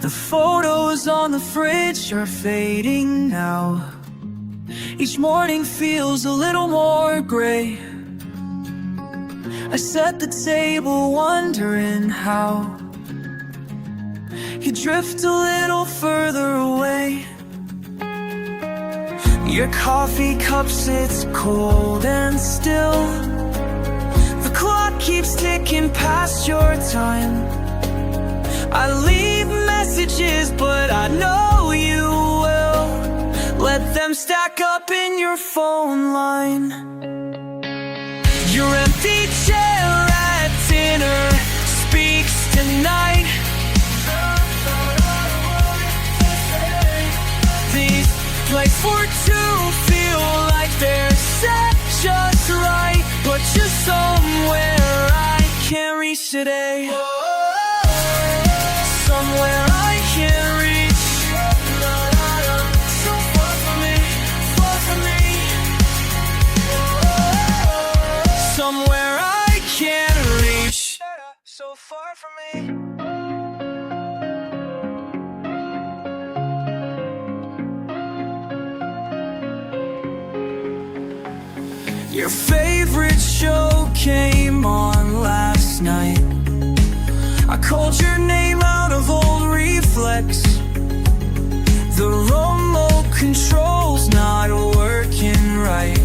The photos on the fridge are fading now. Each morning feels a little more gray. I set the table wondering how you drift a little further away. Your coffee cup sits cold and still. The clock keeps ticking past your time. I leave messages, but I know you will. Let them stack up in your phone line. Your empty chair at dinner speaks tonight. These places for two feel like they're set just right, but you're somewhere I can't reach today. Somewhere I can't reach. So far from me, far from me. Somewhere I can't reach. So far from me. Your favorite show came on last night. I called your name out of old reflex. The remote control's not working right.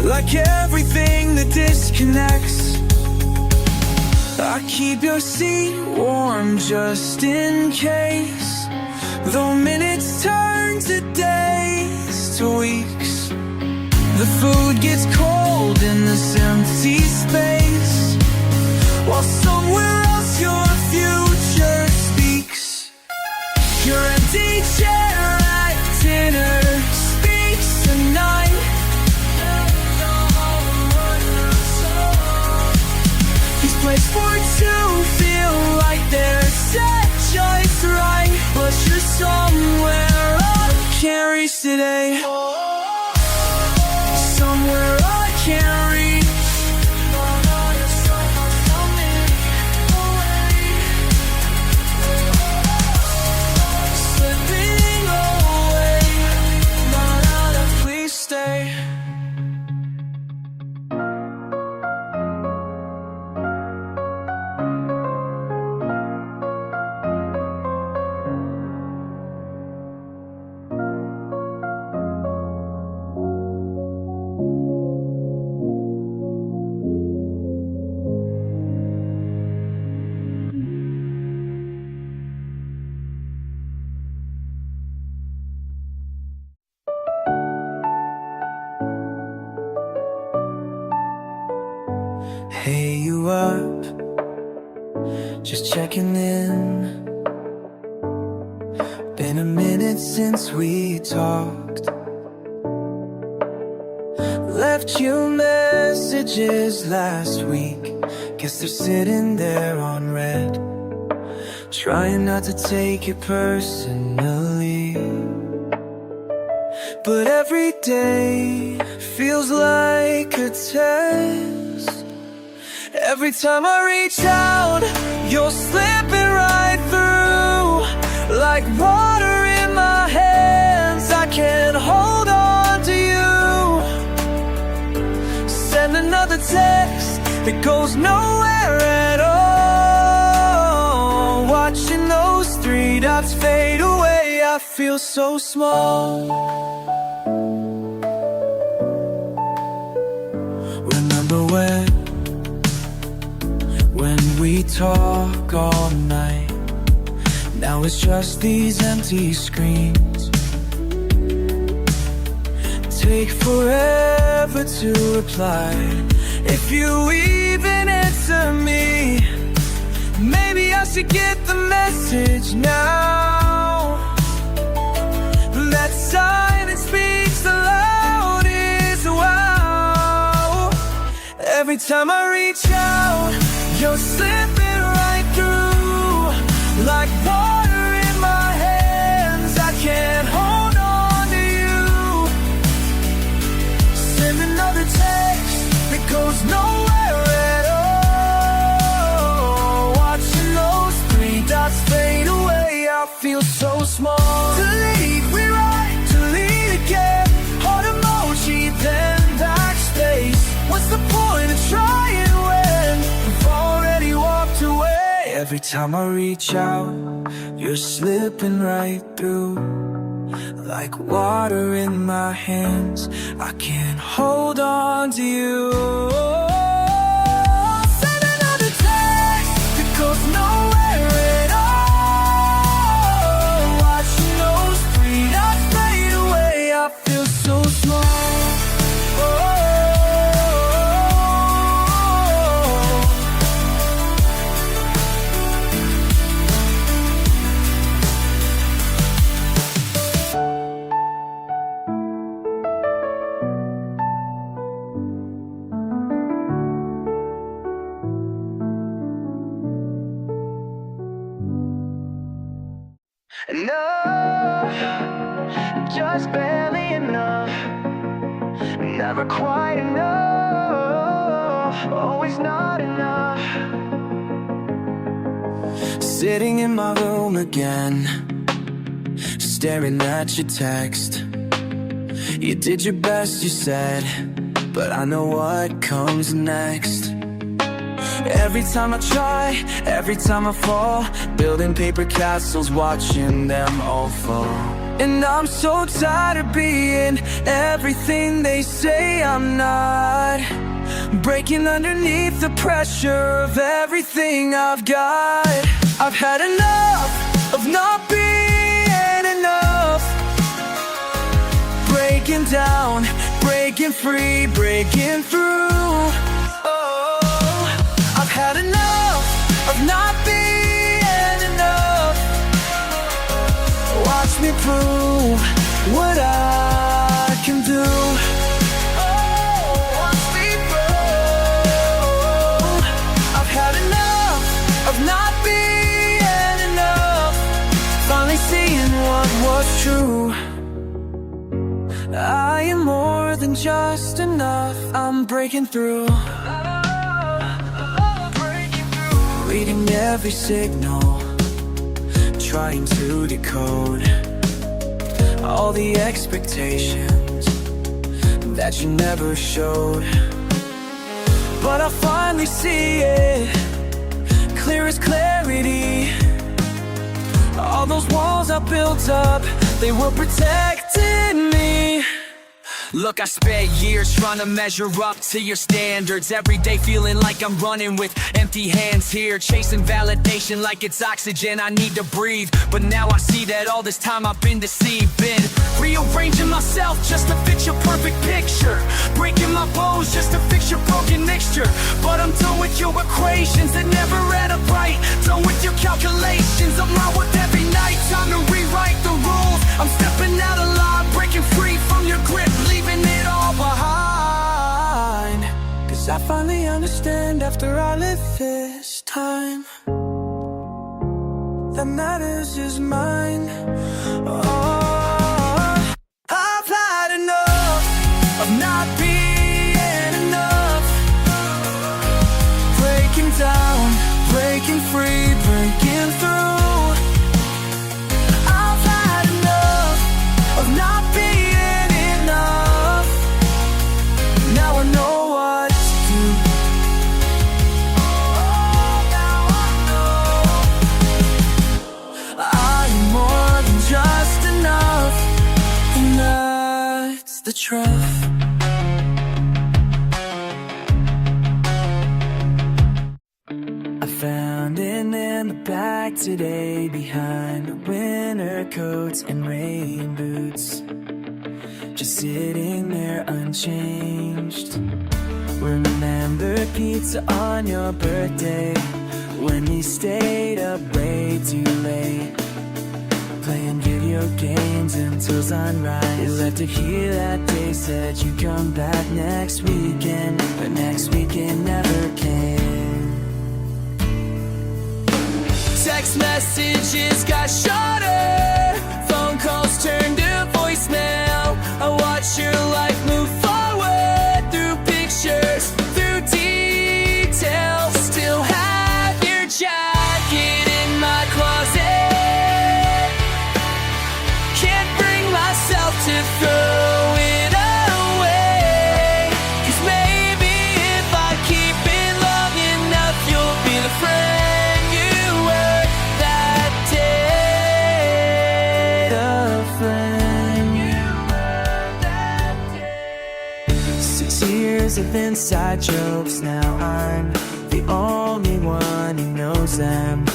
Like everything that disconnects. I keep your seat warm just in case. Though minutes turn to days to weeks. The food gets cold in this empty space, while somewhere else your future speaks. Your empty chair at dinner speaks tonight. These places for two feel like they're set just right, but you're somewhere I can't reach today. Somewhere I can't reach. Slipping away. Please stay. Hey, you up? Just checking in. Been a minute since we talked. Left you messages last week. Guess they're sitting there on red. Trying not to take it personally, but every day feels like a test. Every time I reach out, you're slipping right through. Like water in my hands, I can't hold on to you. Send another text that goes nowhere at all. Watching those three dots fade away, I feel so small. Remember when we talk all night? Now it's just these empty screens. Take forever to reply. If you even answer me, maybe I should get the message now. That silence speaks the loudest. Wow. Every time I reach out, you're slipping right through. Like water in my hands, I can't hold on to you. Send another text that goes nowhere at all. Watching those three dots fade away, Every time I reach out, you're slipping right through. Like water in my hands, I can't hold on to you. Send another text that goes nowhere at all. Watching those 3 dots fade away, I feel so small. Enough, just barely enough. Never quite enough, always not enough. Sitting in my room again, staring at your text. You did your best, you said, but I know what comes next. Every time I try, every time I fall, building paper castles, watching them all fall. And I'm so tired of being everything they say I'm not. Breaking underneath the pressure of everything I've got. I've had enough of not being enough. Breaking down, breaking free, breaking through. I've had enough of not being enough. Watch me prove what I can do. Watch me prove. I've had enough of not being enough. Finally seeing what was true. I am more than just enough. I'm breaking through. Reading every signal, trying to decode all the expectations that you never showed. But I finally see it, clear as clarity. All those walls I built up, they were protecting me. Look, I spent years trying to measure up to your standards. Every day feeling like I'm running with empty hands here. Chasing validation like it's oxygen I need to breathe. But now I see that all this time I've been deceived. Been rearranging myself just to fit your perfect picture. Breaking my bones just to fix your broken mixture. But I'm done with your equations that never add up right. Done with your calculations, I'm out with every night. Time to rewrite the rules. I'm stepping out of line, breaking free from your grip, leaving it all behind. Cause I finally understand after all of this time, that matters is mine. Oh, I've had enough of not being enough. Breaking down, breaking free, breaking through. I've had enough of not being enough. Now I know what to do. Now I know I'm more than just enough. And that's the truth. I found it in the back today, behind the winter coats and rain boots. Just sitting there unchanged. Remember pizza on your birthday, when we stayed up way too late, playing video games until sunrise. You left it here that day, said you'd come back next weekend, but next weekend never came. Text messages got shorter, phone calls turned to voicemail. I watch your life move forward through pictures, through details. Still have your jacket in my closet. Can't bring myself to throw it away. Cause maybe if I keep it long enough, you'll be the friend you years of inside jokes. Now I'm the only one who knows them.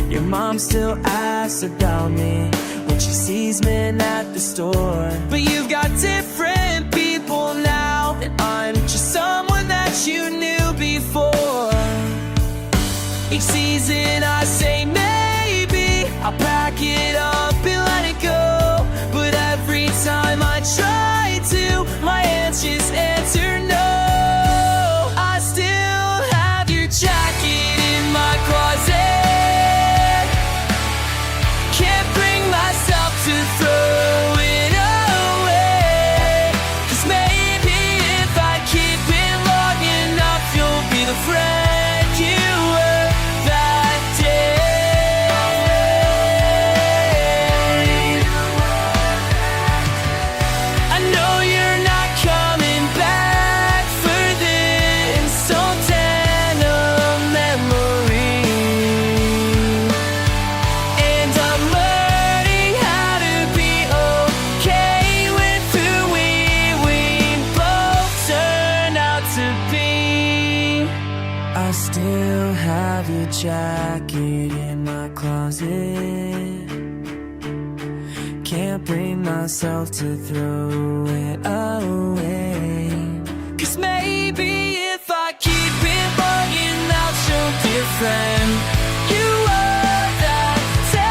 Your mom still asks about me when she sees me at the store. But you've got different people now, and I'm just someone that you knew before. Each season I say maybe I'll pack it up and let it go, but every time I try to, my hands just answer no. I still have your jacket in my closet. Can't bring myself to throw it away, 'cause maybe if I keep it long enough, you'll be the friend you were that day. I know you're not coming back for this sentimental memory, and I'm learning how to be okay with who we both turn out to be. I still have your jacket in my closet. Can't bring myself to throw it away, 'cause maybe if I keep it long enough, she'll be a friend you were that day.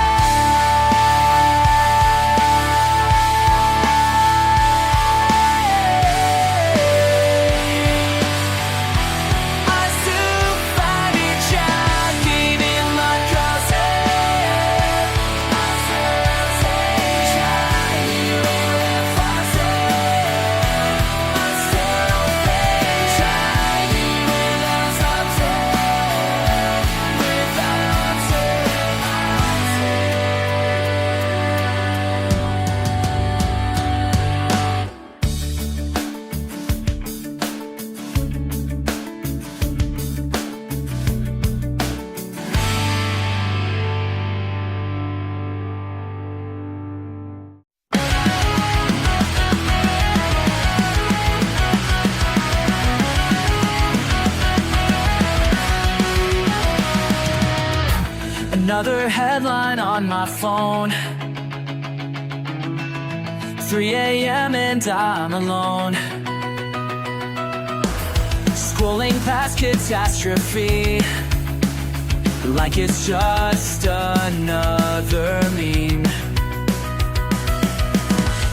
I still find your jacket in my closet. I still say try you if I say. I still say try you without upset, without upset. Another headline on my phone. 3 a.m. and I'm alone, scrolling past catastrophe like it's just another meme.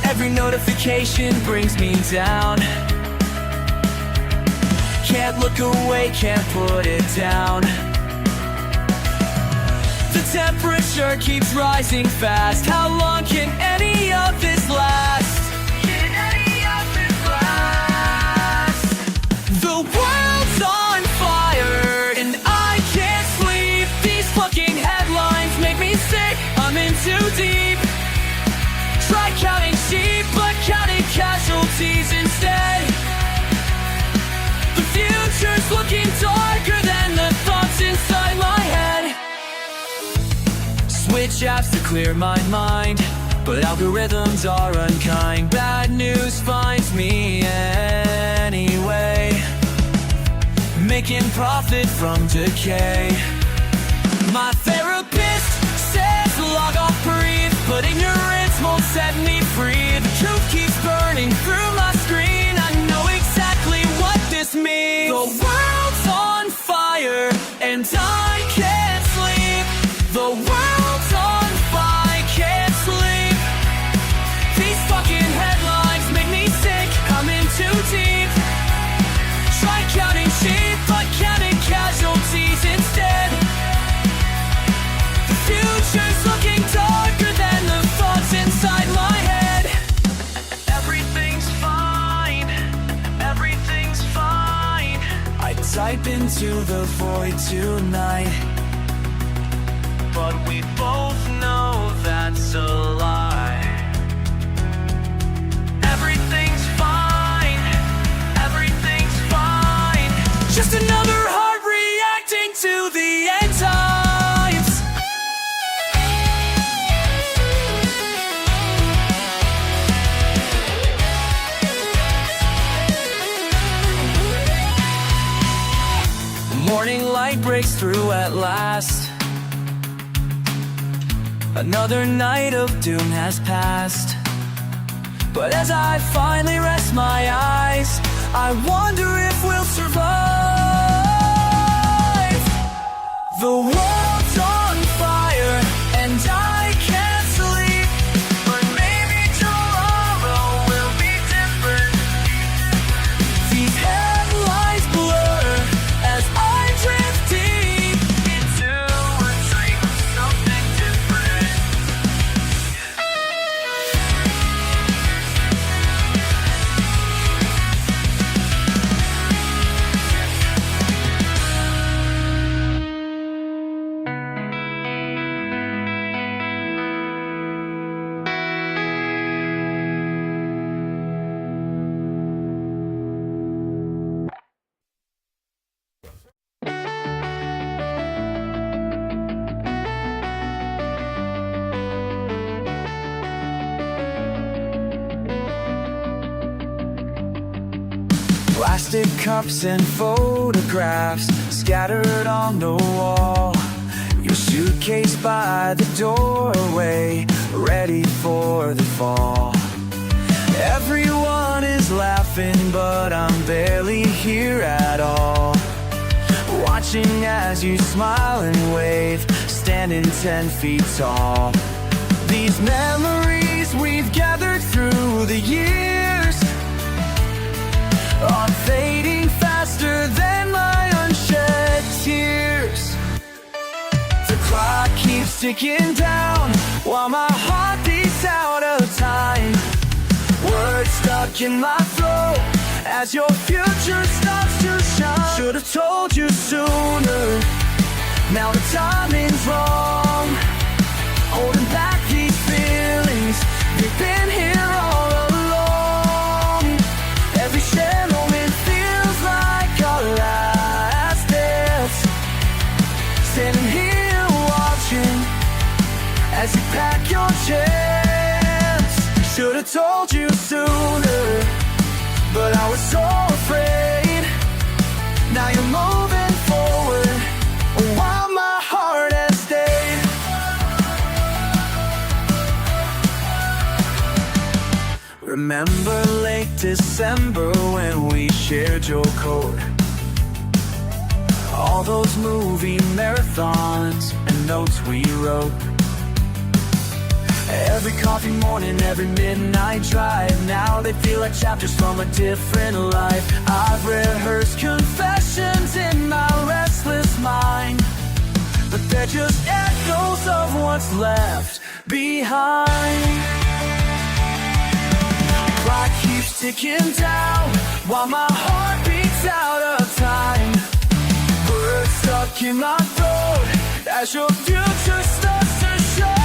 Every notification brings me down. Can't look away, can't put it down. The temperature keeps rising fast. How long can any of this last? Can any of this last? The world's on fire and I can't sleep. These fucking headlines make me sick. I'm in too deep. Try counting sheep, but counting casualties instead. The future's looking darker than the thoughts inside my head. Switch apps to clear my mind, but algorithms are unkind. Bad news finds me anyway, making profit from decay. My therapist says log off, breathe, but ignorance won't set me free. The truth keeps burning through my screen. I know exactly what this means. The world's on fire and I can't sleep. The world's on fire, can't sleep. These fucking headlines make me sick. I'm in too deep. Try counting sheep, but counting casualties instead. The future's looking darker than the thoughts inside my head. Everything's fine. Everything's fine. I type into the void tonight, but we both know that's a lie. Everything's fine. Everything's fine. Just another heart reacting to the end times. breaks through at last. Another night of doom has passed. But as I finally rest my eyes, I wonder if we'll survive. The world's on fire and I can't sleep, but maybe tomorrow will be different. These headlights blur as I drift deep into a dream of something different. Plastic cups and photographs scattered on the wall. Your suitcase by the doorway, ready for the fall. Everyone is laughing, but I'm barely here at all. Watching as you smile and wave, standing 10 feet tall. These memories we've gathered through the years are fading faster than my unshed tears. The clock keeps ticking down while my heart beats out of time. Words stuck in my throat as your future starts to shine. Should've told you sooner, now the timing's wrong. Holding back these feelings, they've been here all along. Every shared moment feels like our last dance. Standing here watching as you pack your chairs. Should've told you sooner, but I was so afraid. Now you're moving forward while my heart has stayed. Remember late December when we shared your code. All those movie marathons and notes we wrote. Every coffee morning, every midnight drive. Now they feel like chapters from a different life. I've rehearsed confessions in my restless mind, but they're just echoes of what's left behind. The clock keeps ticking down while my heart beats out of time. Words stuck in my throat as your future starts to shine.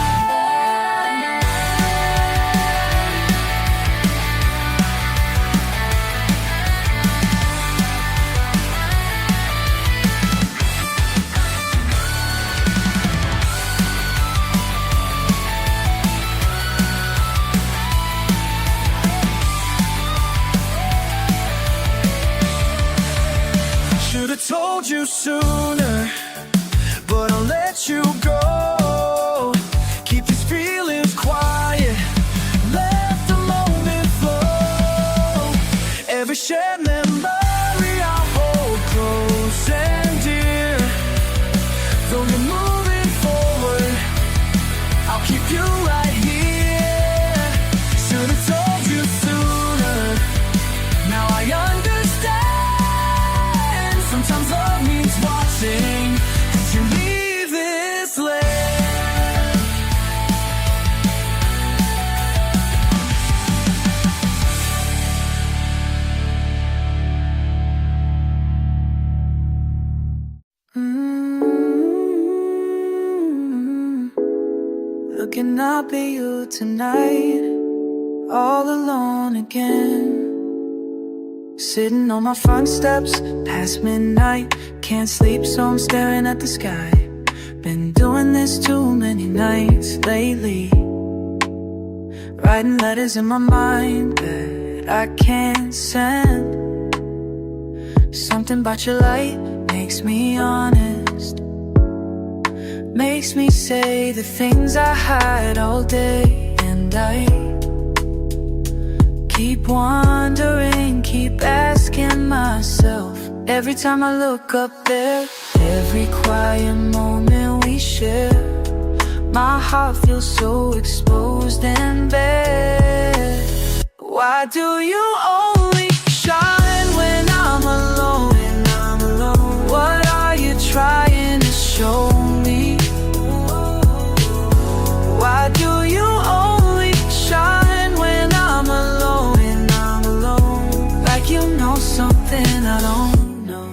Should've told you sooner, but I'll let you go. Keep these feelings quiet, let the moment flow. Every shared memory I'll hold close and dear. Though you're moving forward, I'll keep you right here. Should've told you sooner, now I understand. Sometimes love means watching as you leave this land. Looking up at you tonight, all alone again. Sitting on my front steps past midnight, can't sleep so I'm staring at the sky. Been doing this too many nights lately, writing letters in my mind that I can't send. Something about your light makes me honest. past makes me say the things I hide all day. And I keep wondering, keep asking myself, every time I look up there, every quiet moment we share, my heart feels so exposed and bare. Why do you only shine when I'm alone? What are you trying to show me? Why do you only shine when I'm alone? Like you know something I don't know.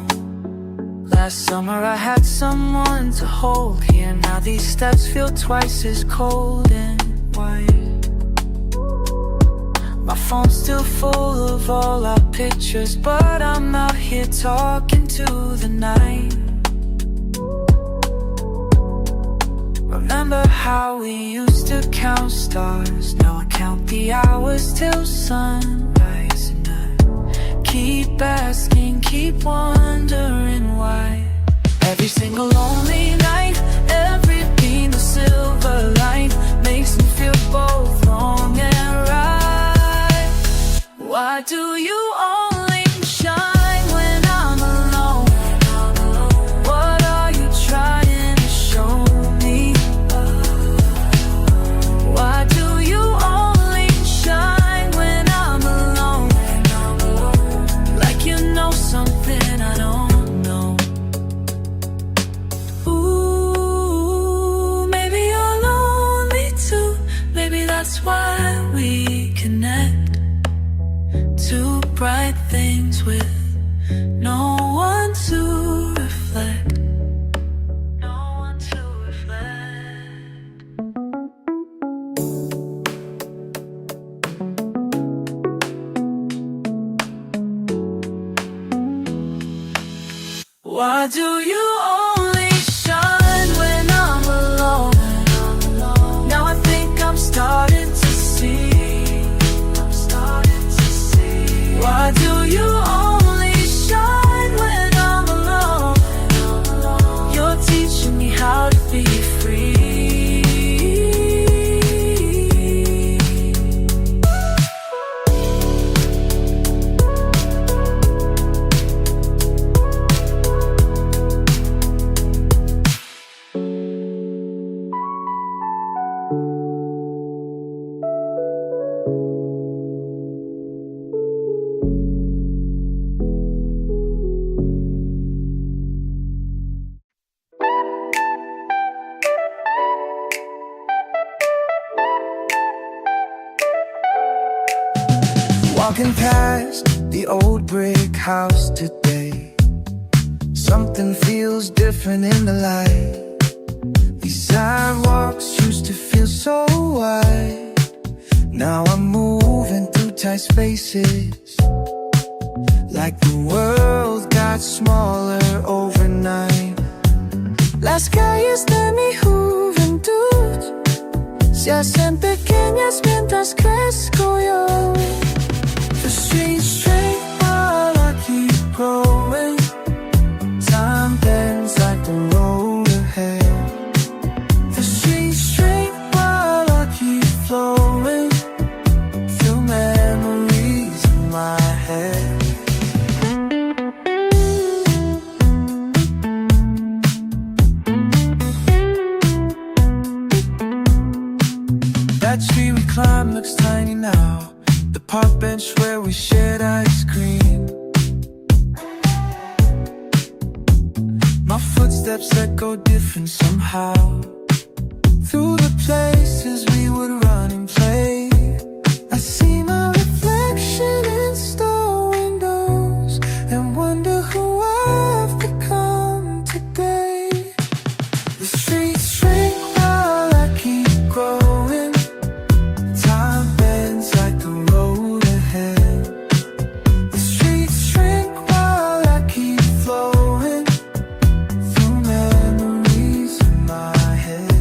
Last summer I had someone to hold here. Now these steps feel twice as cold and white. My phone's still full of all our pictures, but I'm out here talking to the night. Remember how we used to count stars? Now I count the hours till sunrise. And I keep asking, keep wondering why. Every single lonely night, every beam of silver light makes me feel both wrong and right. Why do you only shine when I'm alone? What are you trying to show me? Why do you only shine when I'm alone? Like you know something I don't know. Ooh, maybe you're lonely too. Maybe that's why we connect. Two bright things with no one to reflect. No one to reflect. Why do you only shine when I'm alone? Now I think I'm starting to see. Why do you only shine when I'm alone? You're teaching me how to be free. Walking past the old brick house today, something feels different in the light. These sidewalks used to feel so wide. Now I'm moving through tight spaces, like the world got smaller overnight. Las calles de mi juventud se hacen pequeñas mientras crezco yo. The streets shrink while I keep growing. Time bends like the road ahead. The streets shrink while I keep flowing. Few memories in my head. That tree we climbed looks tiny now. The park bench where we shared ice cream. My footsteps echo different somehow. Through the places we would run and play, I see my reflection in store windows and wonder who I've become today. The streets shrink while I keep growing. Time bends like the road ahead. The streets shrink while I keep flowing. Through memories in my head.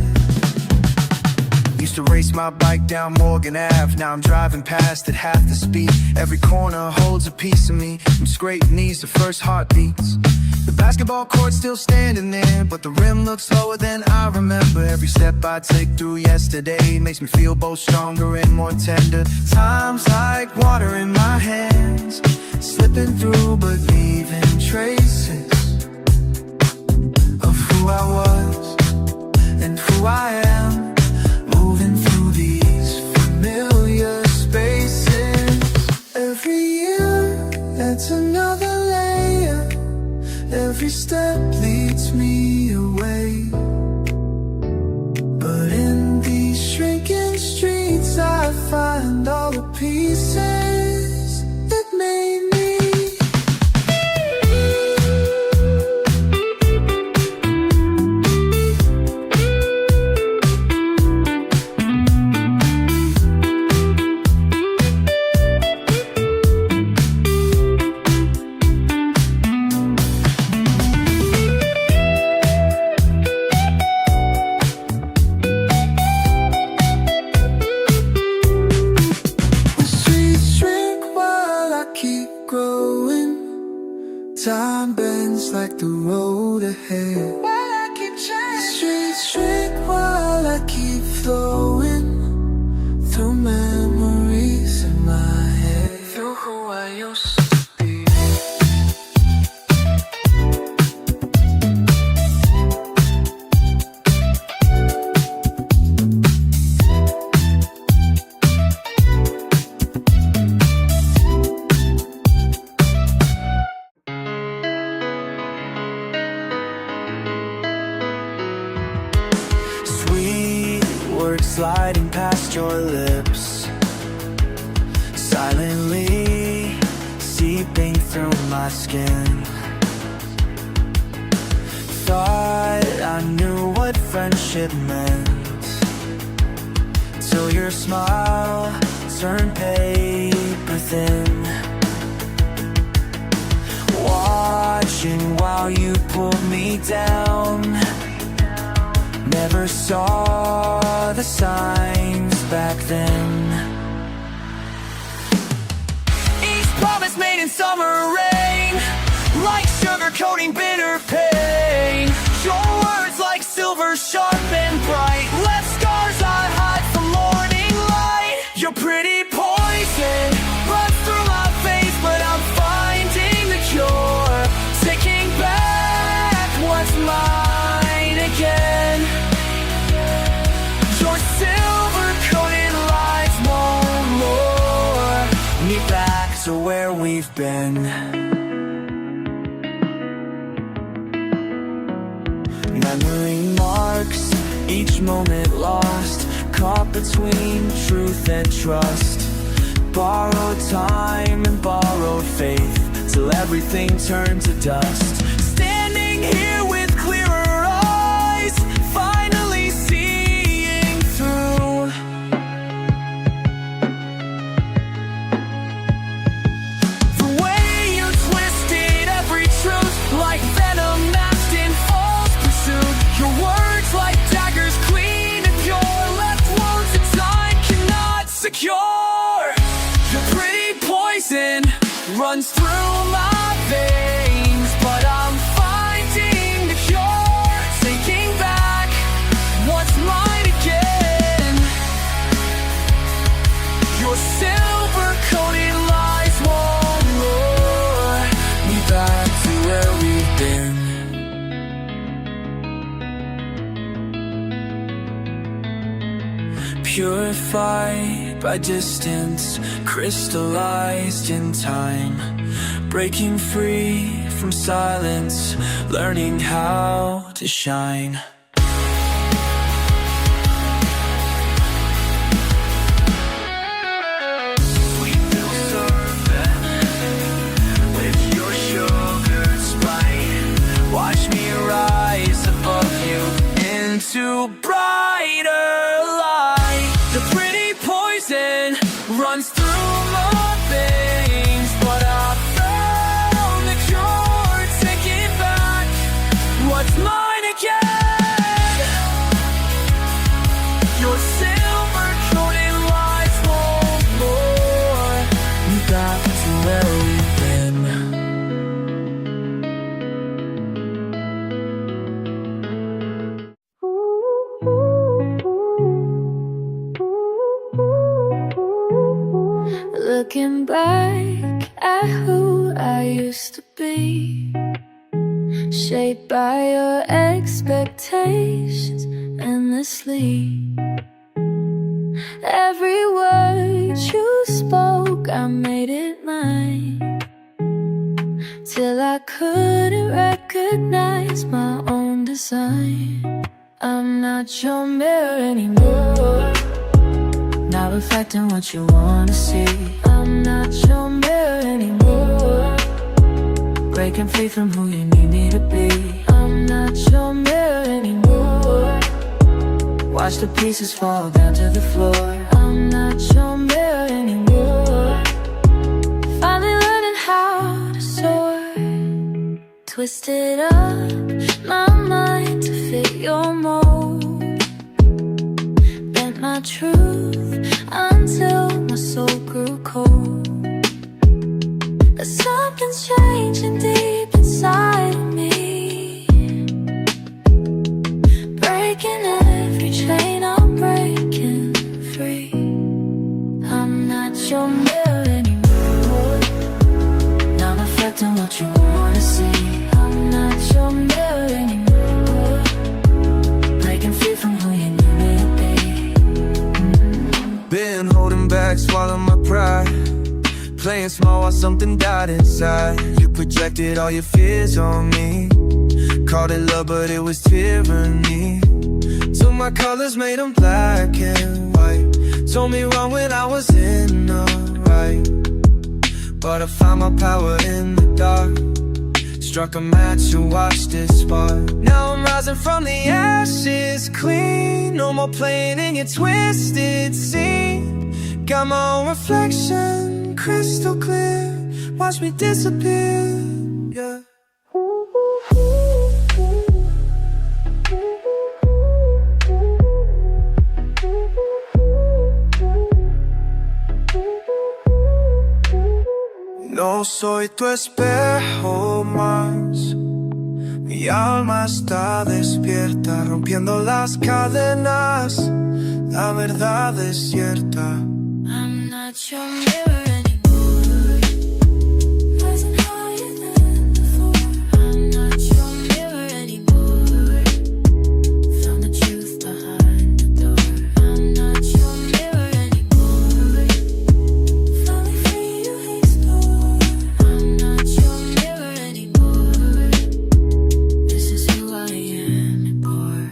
my bike down Morgan Ave. Now I'm driving past at half the speed. Every corner holds a piece of me. From scraped knees to first heartbeats. The basketball court's still standing there, but the rim looks slower than I remember. Every step I take through yesterday makes me feel both stronger and more tender. Time's like water in my hands, slipping through but leaving traces of who I was and who I am, moving through these familiar spaces. Every year adds another layer, every step leads me away. But in these shrinking streets I find all the pieces that made me. Time bends like the road ahead, while I keep chasing. The streets shrink while I keep flowing through memories in my head, through who I used to be. Sliding past your lips, silently seeping through my skin. Thought I knew what friendship meant, till your smile turned paper thin. Watching while you pulled me down, never saw the signs back then. Each promise made in summer rain, like sugar coating bitter pain. Your words like silver sharp and bright, left scars I hide from morning light. Your pretty poison runs through my face, but I'm finding the cure, taking back what's mine again. Your silver-coated lies won't lure me back to where we've been. Memory marks each moment lost, caught between truth and trust. Borrowed time and borrowed faith, till everything turned to dust. Standing here with clearer eyes, finally seeing through. The way you twisted every truth, like venom masked in false pursuit. Your words like daggers, clean and pure, left wounds that time cannot secure. Your pretty poison runs through my veins, but I'm finding the cure, taking back what's mine again. Your silver-coated lies won't lure me back to where we've been. Purified by distance, crystallized in time, breaking free from silence, learning how to shine. Sweet little serpent with your sugar sprite, watch me rise above you into brighter light. The pretty poison runs through my veins, but I found the cure, taking back what's mine again. Your silver I used to be, shaped by your expectations endlessly. Every word you spoke, I made it mine, till I couldn't recognize my own design. I'm not your mirror anymore, not reflecting what you wanna see. I'm not your mirror anymore, breaking free from who you need me to be. I'm not your mirror anymore, watch the pieces fall down to the floor. I'm not your mirror anymore, finally learning how to soar. Twisted up my mind to fit your mold, bent my truth until my soul grew cold. But something's changing deep inside of me, breaking every chain, I'm breaking free. I'm not your mirror anymore, not reflecting what you wanna see. I'm not your mirror anymore, breaking free from who you knew me to be. Been holding back, swallowing my pride, playing small while something died inside. You projected all your fears on me, called it love but it was tyranny. Took my colors, made them black and white, told me wrong when I was in the right. But I found my power in the dark, struck a match and watched it spark. Now I'm rising from the ashes clean, no more playing in your twisted scene. Got my own reflection, crystal clear, watch me disappear, yeah. No soy tu espejo más, mi alma está despierta, rompiendo las cadenas, la verdad es cierta. I'm not your mirror anymore, rising higher than before. I'm not your mirror anymore, found the truth behind the door. I'm not your mirror anymore, finally free to explore. I'm not your mirror anymore, this is who I am at core.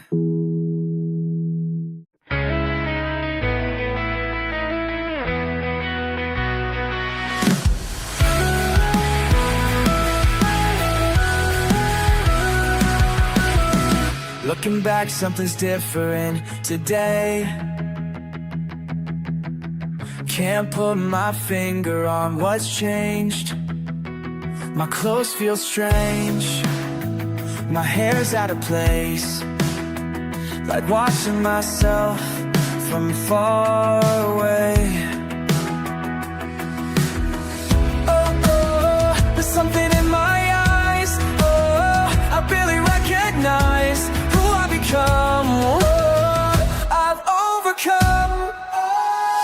Looking back, something's different today. Can't put my finger on what's changed. My clothes feel strange, my hair's out of place, like watching myself from far away. Oh, oh, there's something in my eyes. Oh, I barely recognize who I become. Oh, I've overcome.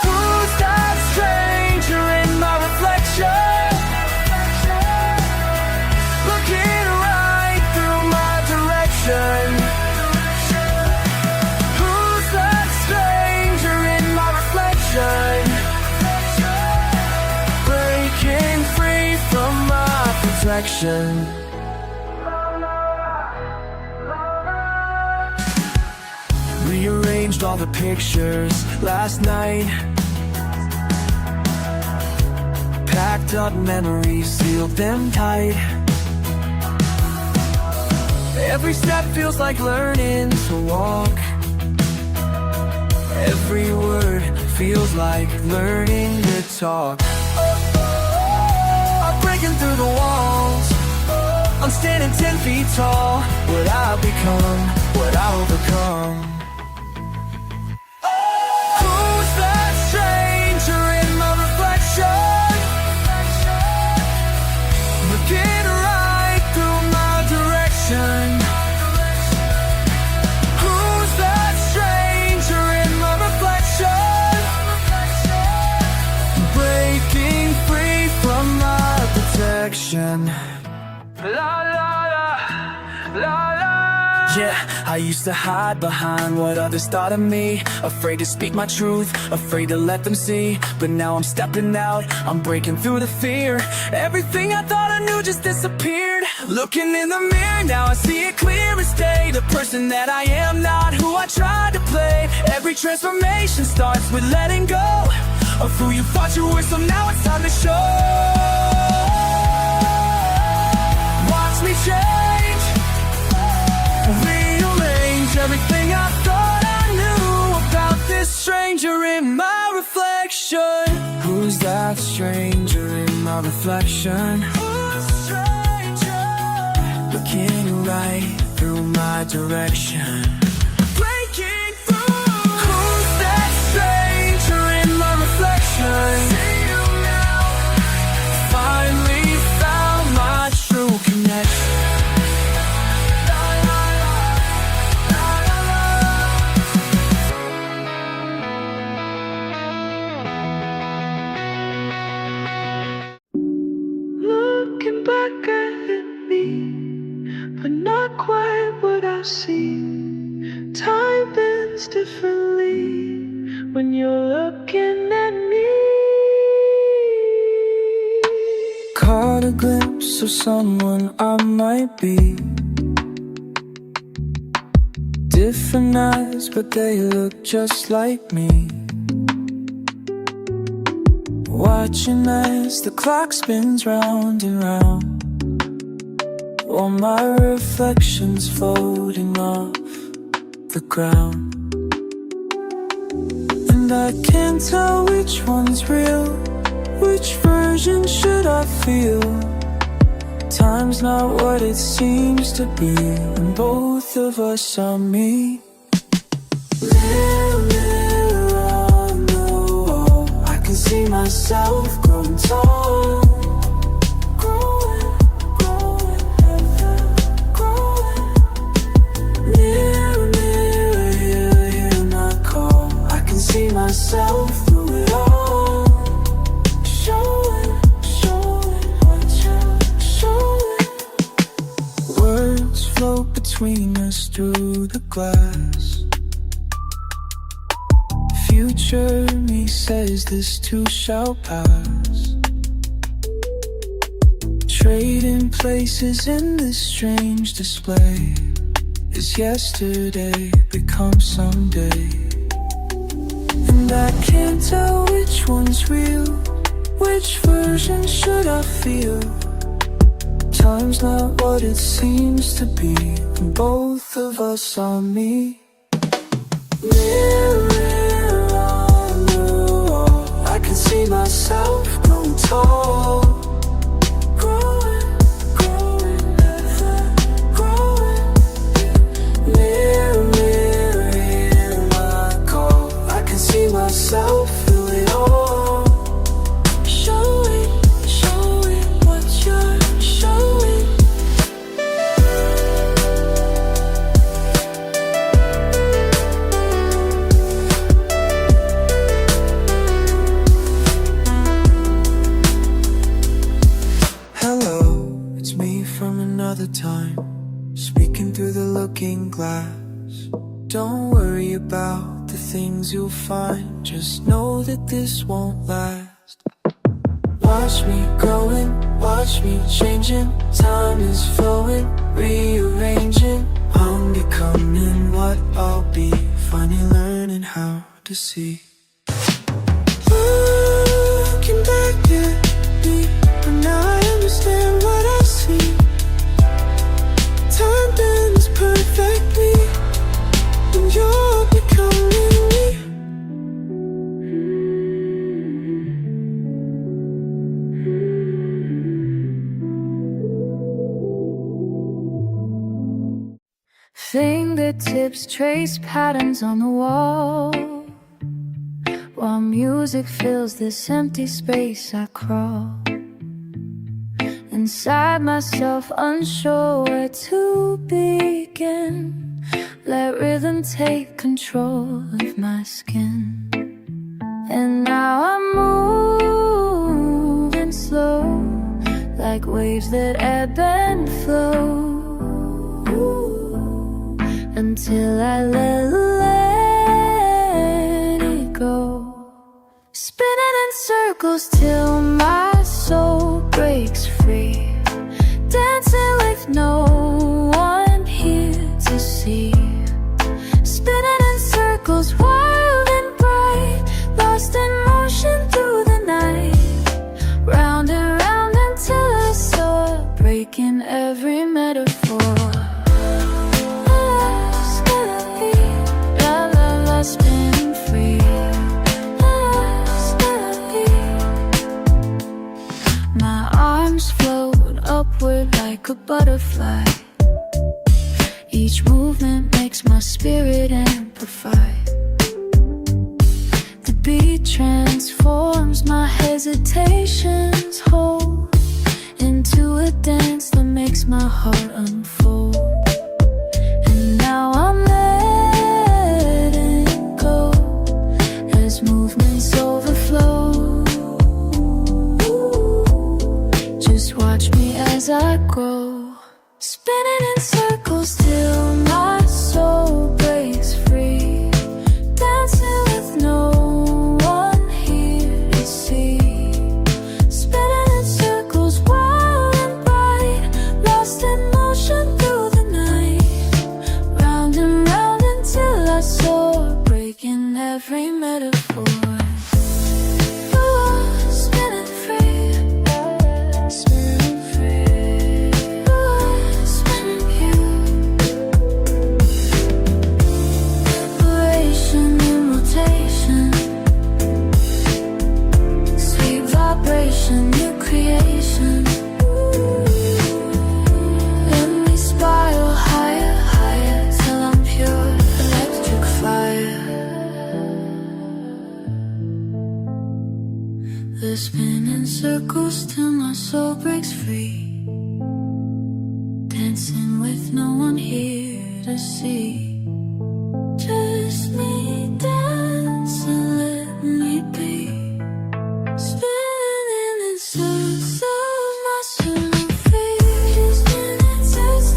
Who's that stranger in my reflection, looking right through my direction? Who's that stranger in my reflection, breaking free from my protection? Rearranged all the pictures last night, packed up memories, sealed them tight. Every step feels like learning to walk, every word feels like learning to talk. I'm breaking through the walls, I'm standing 10 feet tall. What I've become, what I overcome. Who's that stranger in my reflection, looking right through my direction? Who's that stranger in my reflection, breaking free from my protection? reflection. La la la, la la. Yeah, I used to hide behind what others thought of me. Afraid to speak my truth, afraid to let them see. But now I'm stepping out, I'm breaking through the fear. Everything I thought I knew just disappeared. Looking in the mirror, now I see it clear as day. The person that I am, not who I tried to play. Every transformation starts with letting go of who you thought you were, so now it's time to show. Watch me change, rearrange everything I thought I knew about this stranger in my reflection. Who's that stranger in my reflection? Who's a stranger? Looking right through my direction. Breaking through. Who's that stranger in my reflection? See you now. Finally found my true connection. Looking back at me, but not quite what I see. Time bends differently when you're looking at me. Caught a glimpse of someone I might be. Different eyes, but they look just like me. Watching as the clock spins round and round, while my reflection's floating off the ground. And I can't tell which one's real, which version should I feel? Time's not what it seems to be, and both of us are me. Mirror, mirror on the wall, I can see myself growing tall. Growing, growing, ever growing. Mirror, mirror, hear my call, I can see myself through it all. Showing, showing what you're showing. Words float between us through the glass. Future me says this too shall pass. Trading places in this strange display, as yesterday becomes someday. And I can't tell which one's real, which version should I feel? Time's not what it seems to be, and both of us are me. Mirror, mirror on the wall, I can see myself growing tall. Growing, growing, ever growing. Mirror, mirror, hear my call, I can see myself through it all. Showing, showing what you're showing. Hello, it's me from another time, speaking through the looking glass. Don't worry about the things you'll find, just know that this won't last. Watch me growing, watch me changing. Time is flowing, rearranging. I'm becoming what I'll be, finally learning how to see. Looking back at me, but now I understand what I see. Time bends perfectly, and you're becoming me. Fingertips trace patterns on the wall, while music fills this empty space. I crawl inside myself, unsure where to begin. Let rhythm take control of my skin. And now I'm moving slow, like waves that ebb and flow, until I let it go. Spinning in circles till my soul breaks free, dancing with no one here to see. Spinning in circles, wild and bright, lost in motion through the night. Round and round until I saw, breaking every metaphor. Spinning free. My arms float upward like a butterfly. Each movement makes my spirit amplify. The beat transforms my hesitations whole into a dance that makes my heart unfold. And now I'm letting go as movements overflow. Just watch me as I grow, spinning in circles till my soul breaks free, dancing with no one here to see. Spinning in circles, wild and bright, lost in motion through the night. Round and round until I soar, breaking every metaphor. Spinning free, spinning free, spinning pure. Liberation in rotation, sweet vibration, new creation. Let me spiral higher, higher, till I'm pure electric fire. The spin in circles till my soul breaks free, dancing with no one here to see. Just me dance and let me be, spinning in circles of my soul free. Spinning circles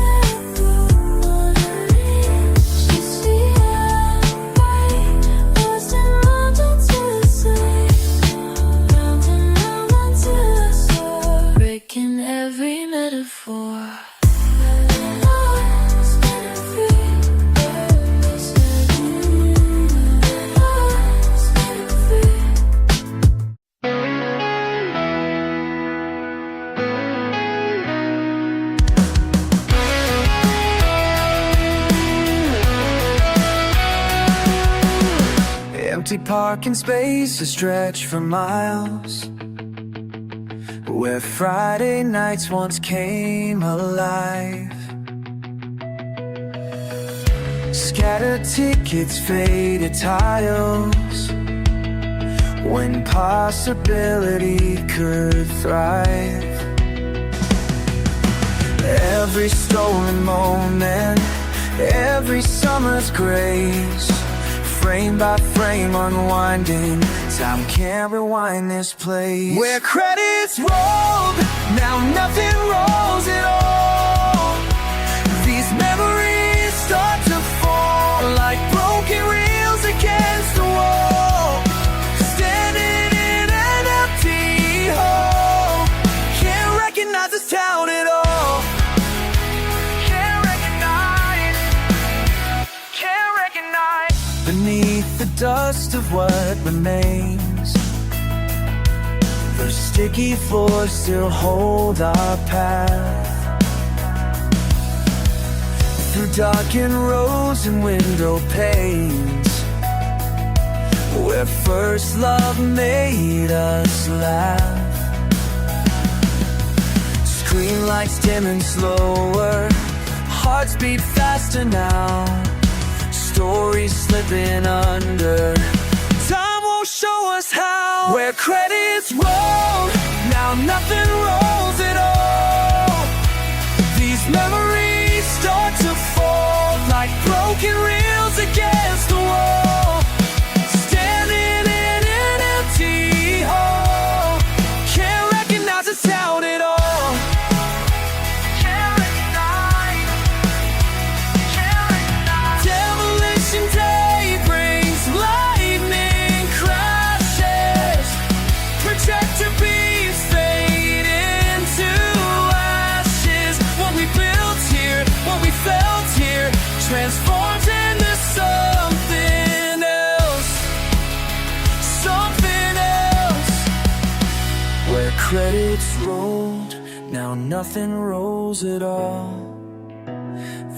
of wandering, you see I'm right, lost in mountain to the side. Round and round until I soar, breaking every metaphor. Spinning free, spinning free. Empty parking spaces stretch for miles, where Friday nights once came alive. Scattered tickets, faded tiles, when possibility could thrive. Every stolen moment, every summer's grace, frame by frame unwinding. Time can't rewind this place. Where credits rolled, now nothing rolls at all. These memories start to fall like broken reels against the wall. Standing in an empty hall, can't recognize this town at all. Can't recognize. Beneath the dust of what remains, the sticky floors still hold our path. Through darkened roads and window panes, where first love made us laugh. Screen lights dimming slower, hearts beat faster now. Stories slipping under, time won't show us how. Where credits roll, now nothing rolls at all. These memories start to fall like broken reels against the wall. Standing in an empty hall, can't recognize the town at all. Now nothing rolls at all.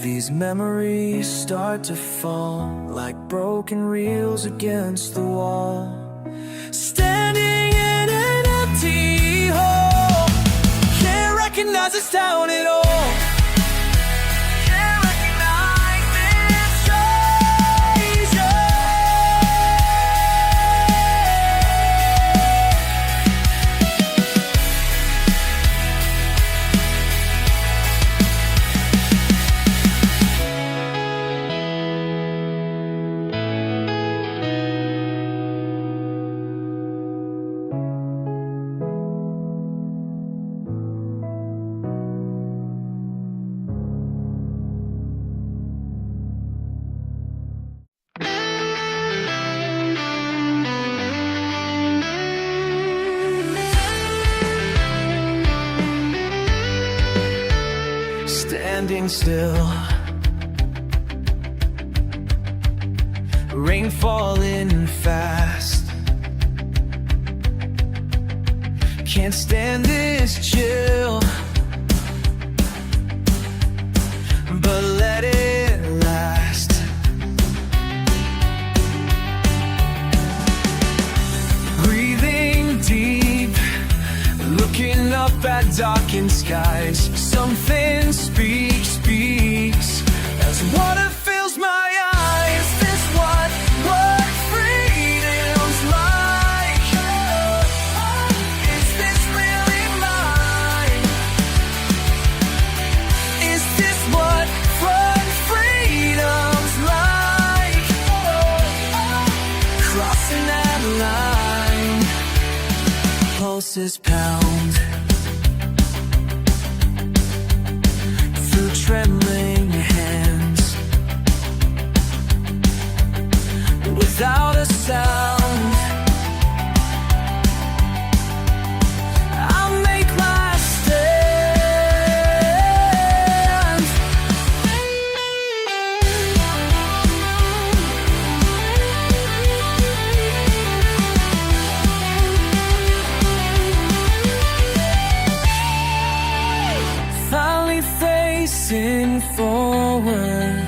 These memories start to fall like broken reels against the wall. Standing in an empty hole, can't recognize this town at all. Can't recognize this treasure. Standing still, rain falling fast. Can't stand this chill, but let it last. Breathing deep, looking up at darkened skies. Something speaks as water fills my eyes. Is this what freedom's like? Is this really mine? Is this what freedom's like? Crossing that line, pulses pound through trembling hands, without a sound. I'll make my stand. Finally facing forward,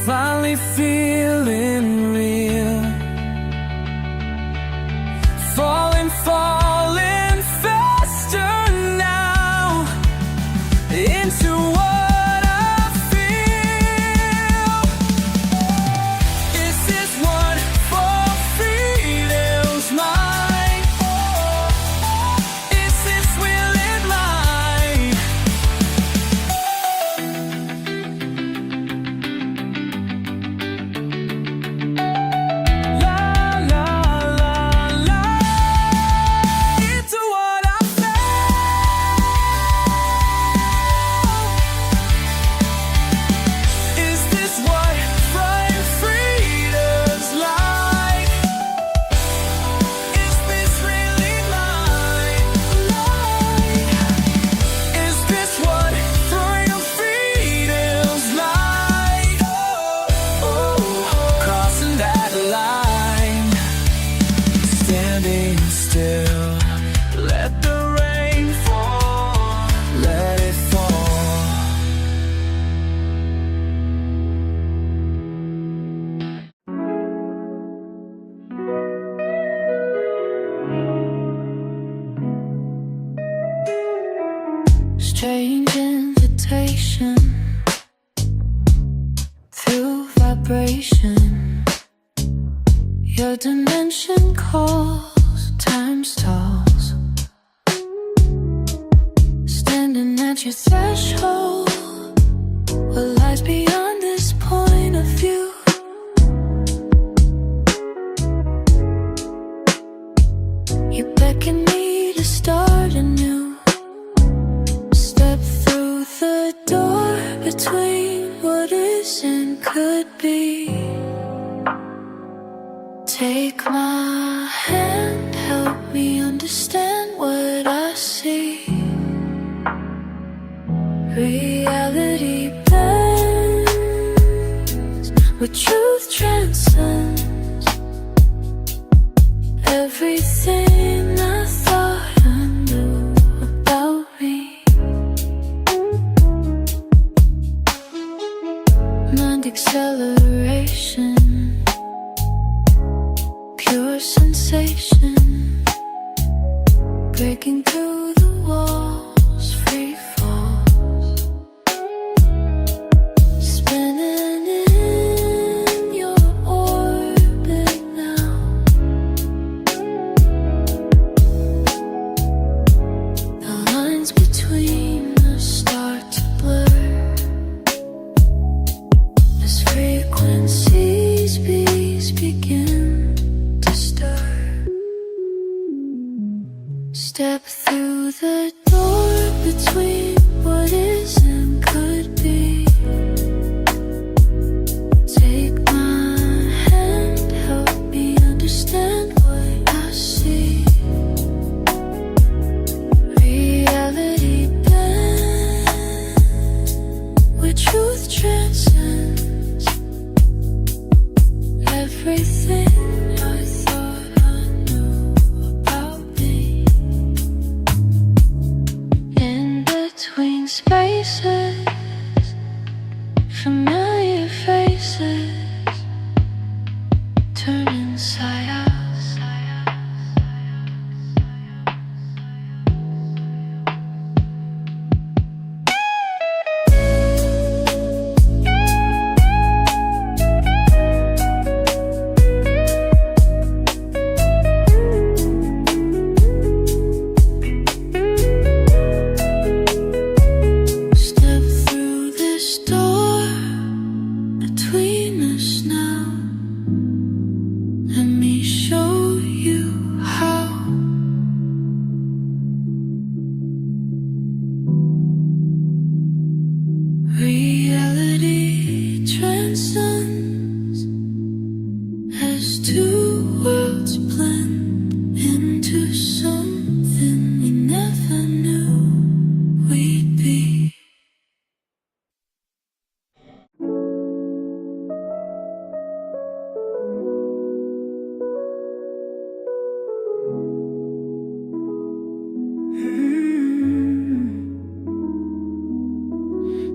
finally feeling real. Falling faster now into what I feel. Is this what for freedom's like? Is this really mine? La la la la, into what I feel. Is this what freedom's like? Is this really mine? Is this what freedom's like? Crossing that line, standing still. Let the rain fall, let it fall. Strange invitation through vibration. Your dimension calls, time stalls. Standing at your threshold, what lies beyond this point of view? You beckon me to start anew. Step through the door between what is and could be. Take my hand, help me understand what I see. Reality bends, but truth transcends. Everything I thought I knew places, familiar faces, turn inside out. Step through this door between us now. Let me show you how. Reality transcends as two worlds blend into something we never knew we'd be.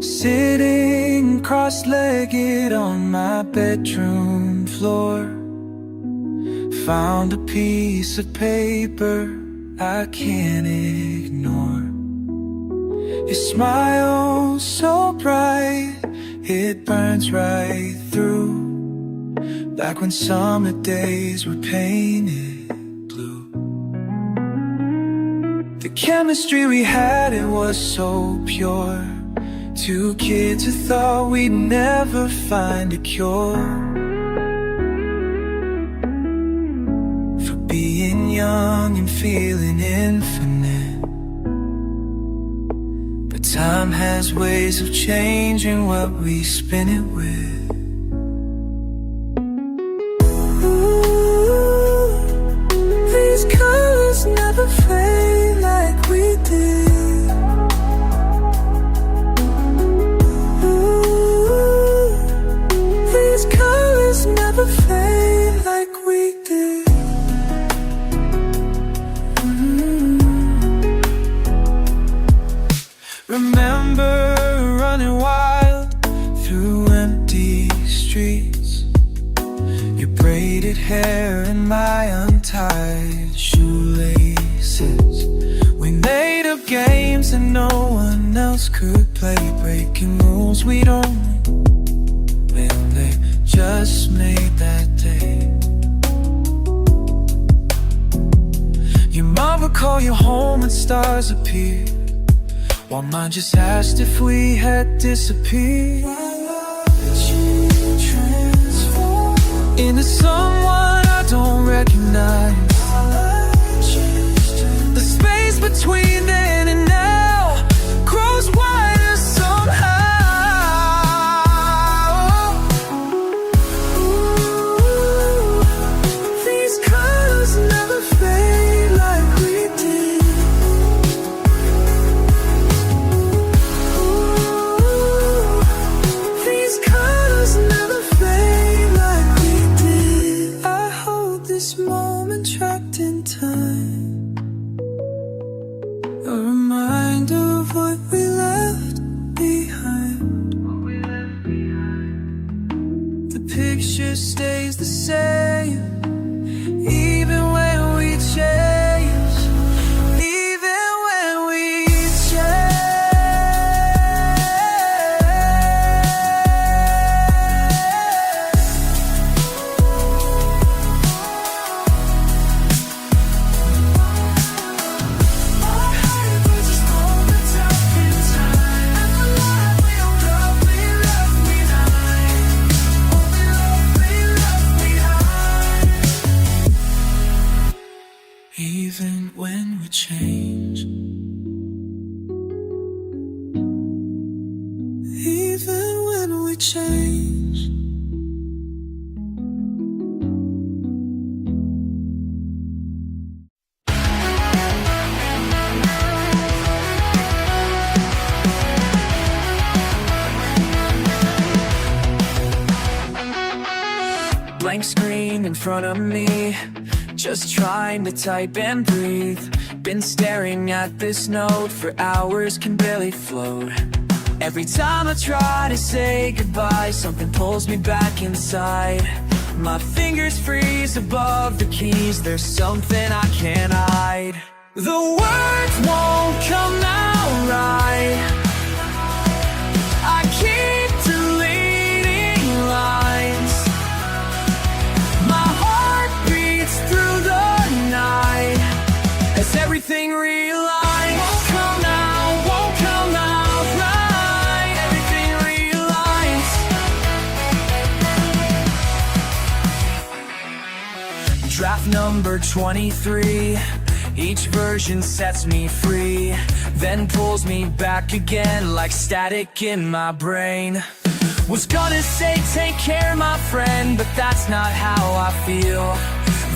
Sitting cross-legged on my bedroom floor, found a piece of paper I can't ignore. Your smile so bright, it burns right through, like when summer days were painted blue. The chemistry we had, it was so pure. Two kids who thought we'd never find a cure for being young and feeling infinite. But time has ways of changing what we spin it with. Ooh, these colors never fade like we did. Never fade like we did. Remember running wild through empty streets, your braided hair and my untied shoelaces. We made up games that no one else could play, breaking rules we'd only just made that day. Your mom would call you home and stars appeared, while mine just asked if we had disappeared. Watch you transform into someone I don't recognize. The space between then and now grows wider somehow. Stays the same, even when we change, even when we change, even when we change. Blank screen in front of me, just trying to type and breathe. Been staring at this note for hours, can barely float. Every time I try to say goodbye, something pulls me back inside. My fingers freeze above the keys, there's something I can't hide. The words won't come out right, I keep deleting lines. My heart beats through the night as everything realigns. Won't come out right, everything realigns. Draft number 23, each version sets me free, then pulls me back again like static in my brain. Was gonna say take care my friend, but that's not how I feel.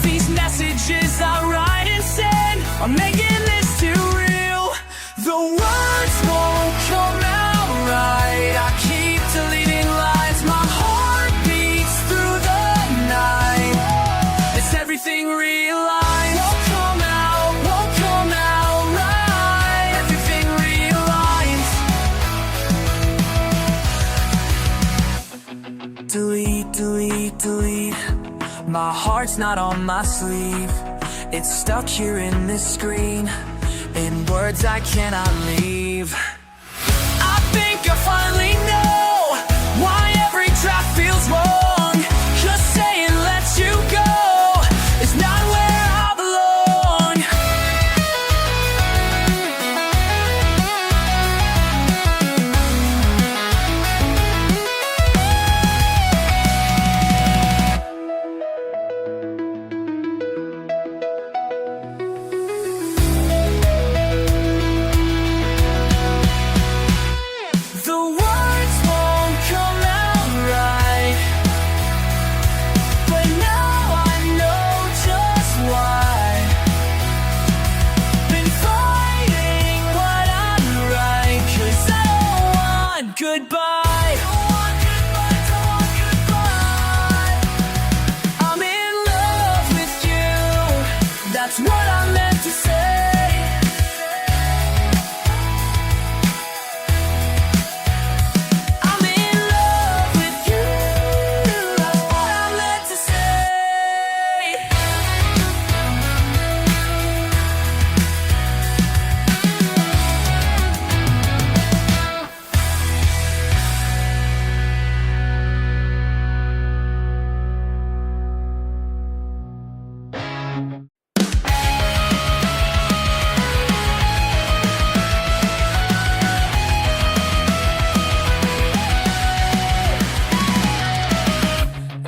These messages I write and send are making this too real. The words won't come out right, I keep deleting lines. My heart beats through the night as everything realigns. Won't come out right, everything realigns. Delete, delete, delete. My heart's not on my sleeve, it's stuck here in this screen, in words I cannot leave. I think I finally know why every draft feels wrong. Just saying let you go is not where I belong. The words won't come out right, but now I know just why. Been fighting what I'm right, 'cause I don't want goodbye. Don't want goodbye. I'm in love with you, that's what I meant to say. I'm in love with you, that's what I meant to say.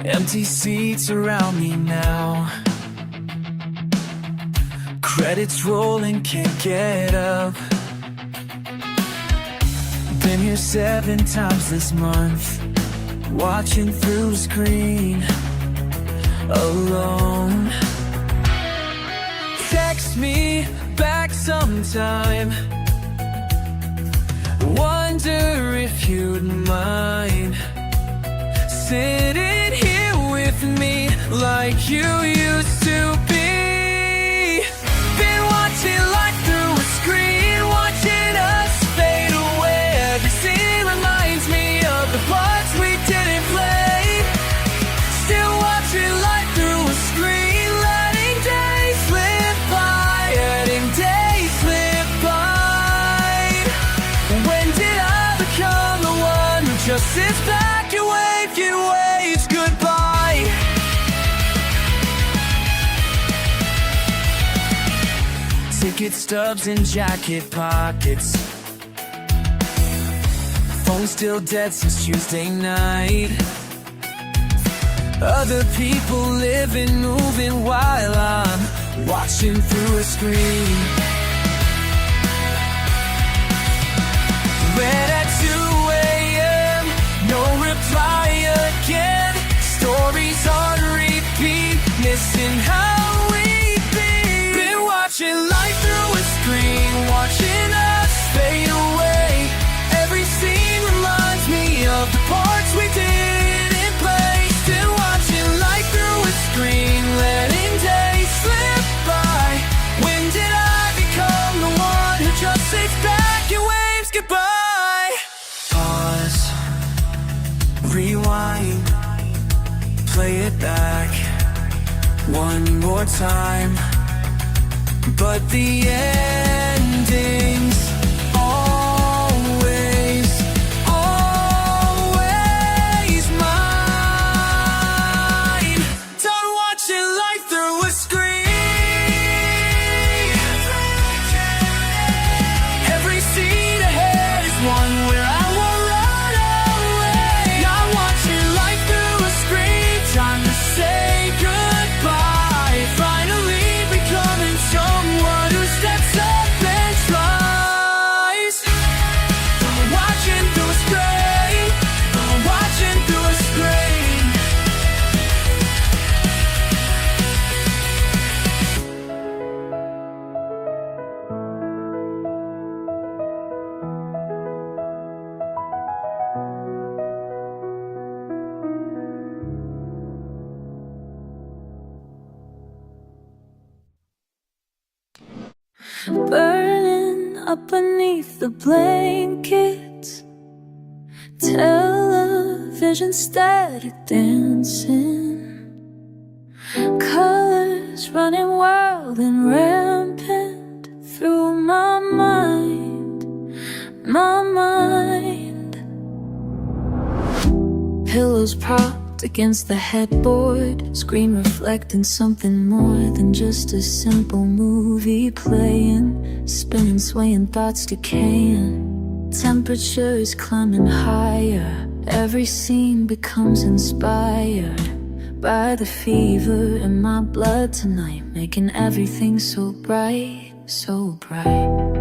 Empty seats around me now, credits rolling, can't get up. Been here 7 times this month, watching through the screen, alone. Text me back sometime, wonder if you'd mind sitting here with me like you used to be. Been watching life through a screen, watching us fade away. Every scene reminds me of the parts we didn't play. Still watching life through a screen, letting days slip by, letting days slip by. When did I become the one who just sits back and waves goodbye? Ticket stubs in jacket pockets, phone still dead since Tuesday night. Other people living, moving while I'm watching through a screen. Read at 2 a.m., no reply again. Stories on repeat, missing how we be. Been watching life through a screen, watching us fade away. Every scene reminds me of the parts we didn't play. Still watching life through a screen, letting days slip by. When did I become the one who just sits back and waves goodbye? one more time. But the ending's always, always mine. Done watching life through a screen. Every scene ahead is one where I won't run away. I'm watching life through a screen. Time to say goodbye. Finally becoming someone who steps up and tries. Watching through a screen. Watching through a screen. Burning up beneath the blankets, television static dancing, colors running wild and rampant through my mind, my mind. Pillows propped against the headboard, screen reflecting something more than just a simple movie playing, spinning, swaying, thoughts decaying. Temperature is climbing higher, every scene becomes inspired by the fever in my blood tonight, making everything so bright, so bright.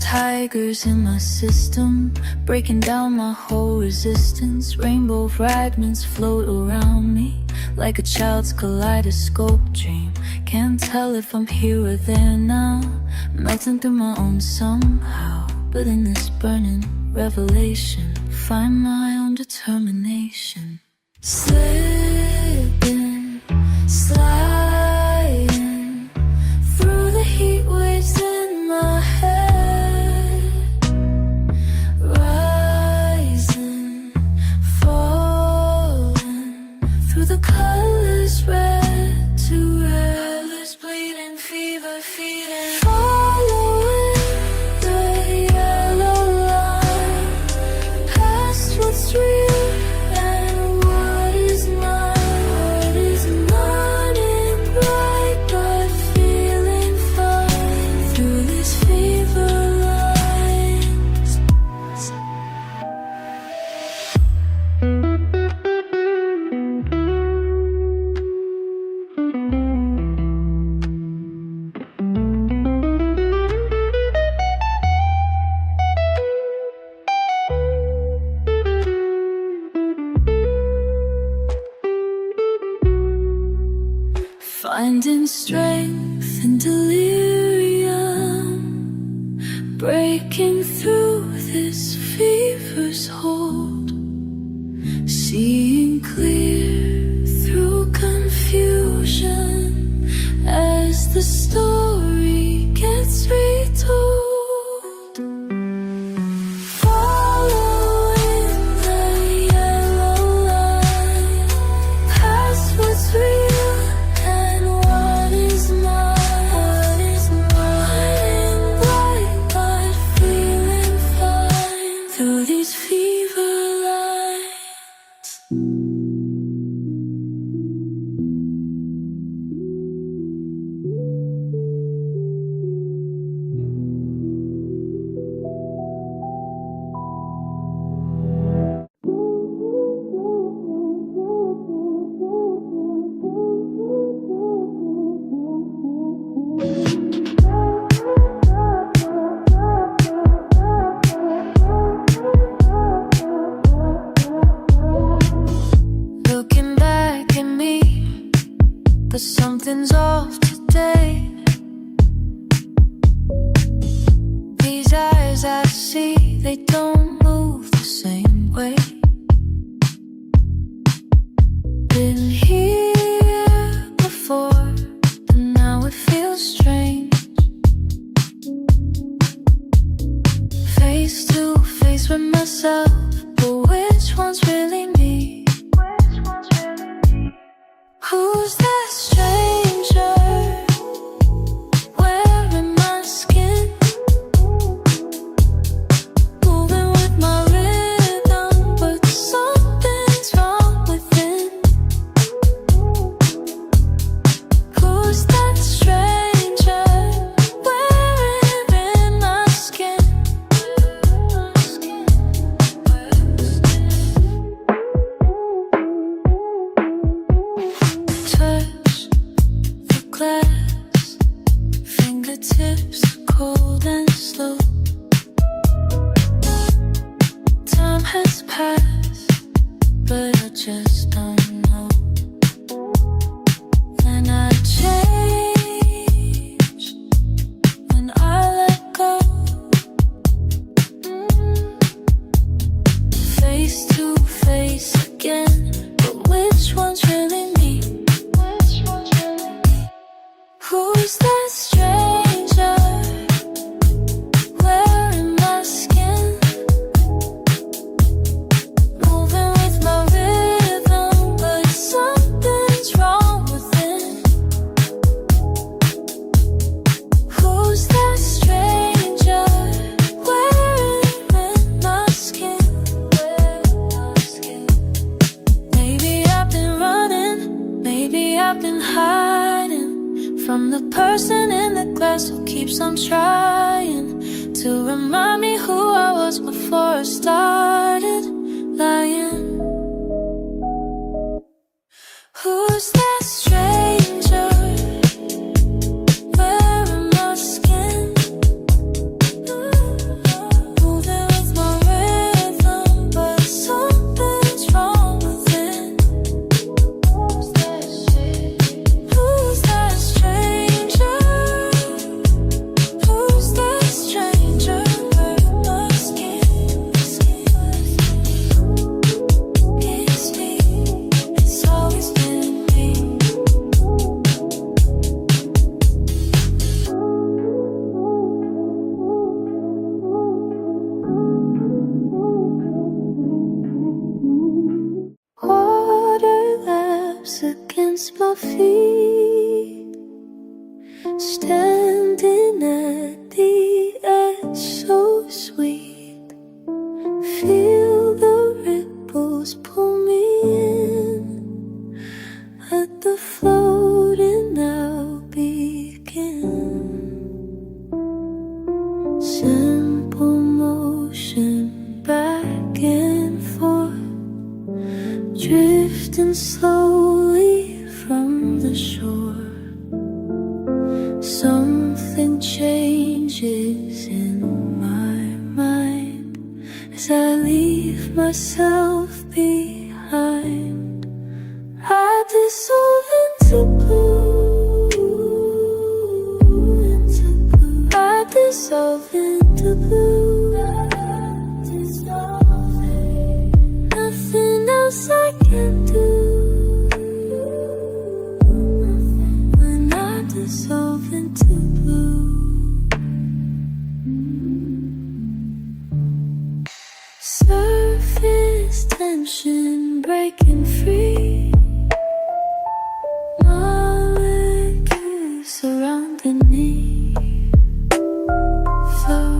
Tigers in my system, breaking down my whole resistance. Rainbow fragments float around me like a child's kaleidoscope dream. Can't tell if I'm here or there now, melting through my own somehow. But in this burning revelation, find my own determination. Slipping, sliding through the heat waves in my head. The colors red to redless, bleeding, fever, feeding. Following the yellow line, past what's real and what is mine. What is mine in bright but feeling fine through these fever lines. Finding strength in delirium, breaking through this fever's hold, seeing clear through confusion as the story gets retold. Following the yellow line, past what's real. Through these fever they don't move the same way. Been here before, but now it feels strange. Face to face with myself, but which one's really me? Who's that stranger wearing my skin? Moving with my rhythm, but something's wrong within. Who's that stranger wearing my skin? Touch the glass, fingertips cold and slow. Time has passed, but I just don't know when I change, when I let go. Face to face again, but which one's really me? Who's that stranger wearing my skin? Moving with my rhythm, but something's wrong within. Who's that stranger wearing my skin? Maybe I've been running, maybe I've been hiding from the person in the glass who keeps on trying to remind me who I was before I started lying. Who's that stranger wearing my skin? Moving with my rhythm, but something's wrong within. Who's that stranger? Who's that stranger wearing my skin? It's me, it's always been me. Water laps against my feet, standing at the edge, so sweet. Feel the ripples pull me in, let the floating now begin. Simple motion back and forth, drifting slowly from the shore. Something changes in my mind as I leave myself behind. I dissolve into blue, I dissolve into blue. Nothing else I can do when I dissolve into blue. Surface tension breaking free, molecules surrounding me. Flow,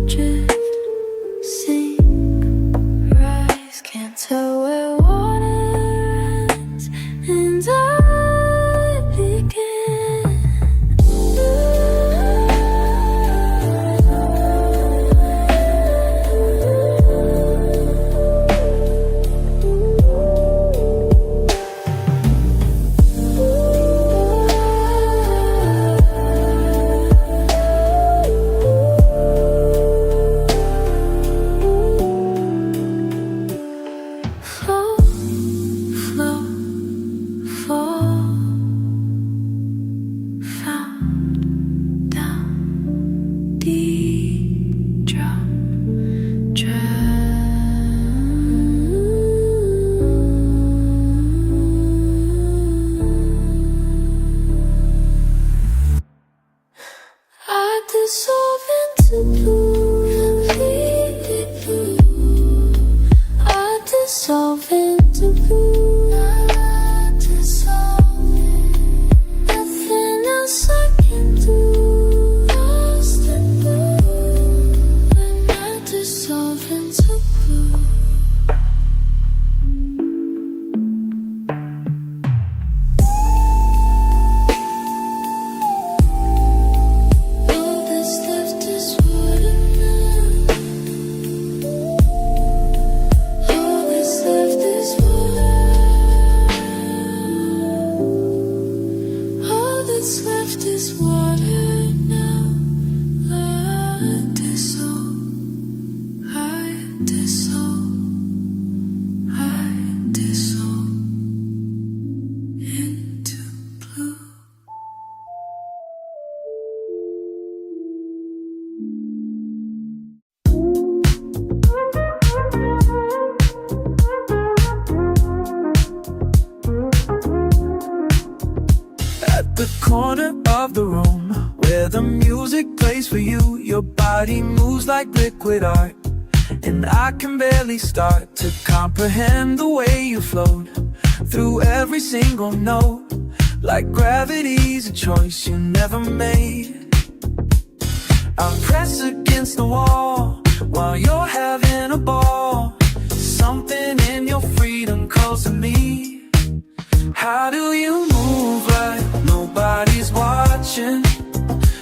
drift, sink, rise. Can't tell where water ends and I begin. corner of the room where the music plays for you. Your body moves like liquid art, and I can barely start to comprehend the way you float through every single note. Like gravity's a choice you never made. I press against the wall while you're having a ball. Something in your freedom calls to me. How do you move like nobody's watching?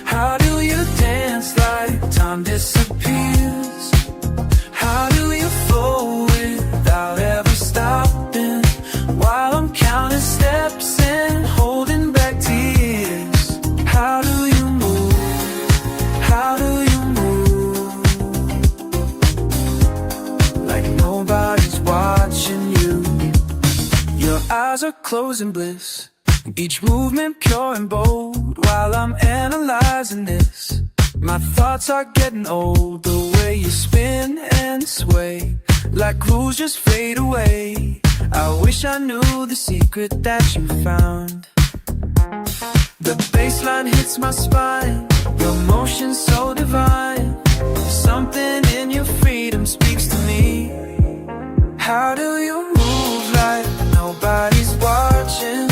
How do you dance like time disappears? How do you flow without ever stopping? While I'm counting steps and holding back tears. How do you move? How do you move? Like nobody's watching you. Your eyes are closed in bliss, each movement pure and bold. While I'm analyzing this, my thoughts are getting old. The way you spin and sway, like rules just fade away. I wish I knew the secret that you found. The bassline hits my spine, your motion so divine. Something in your freedom speaks to me. How do you move like nobody's watching?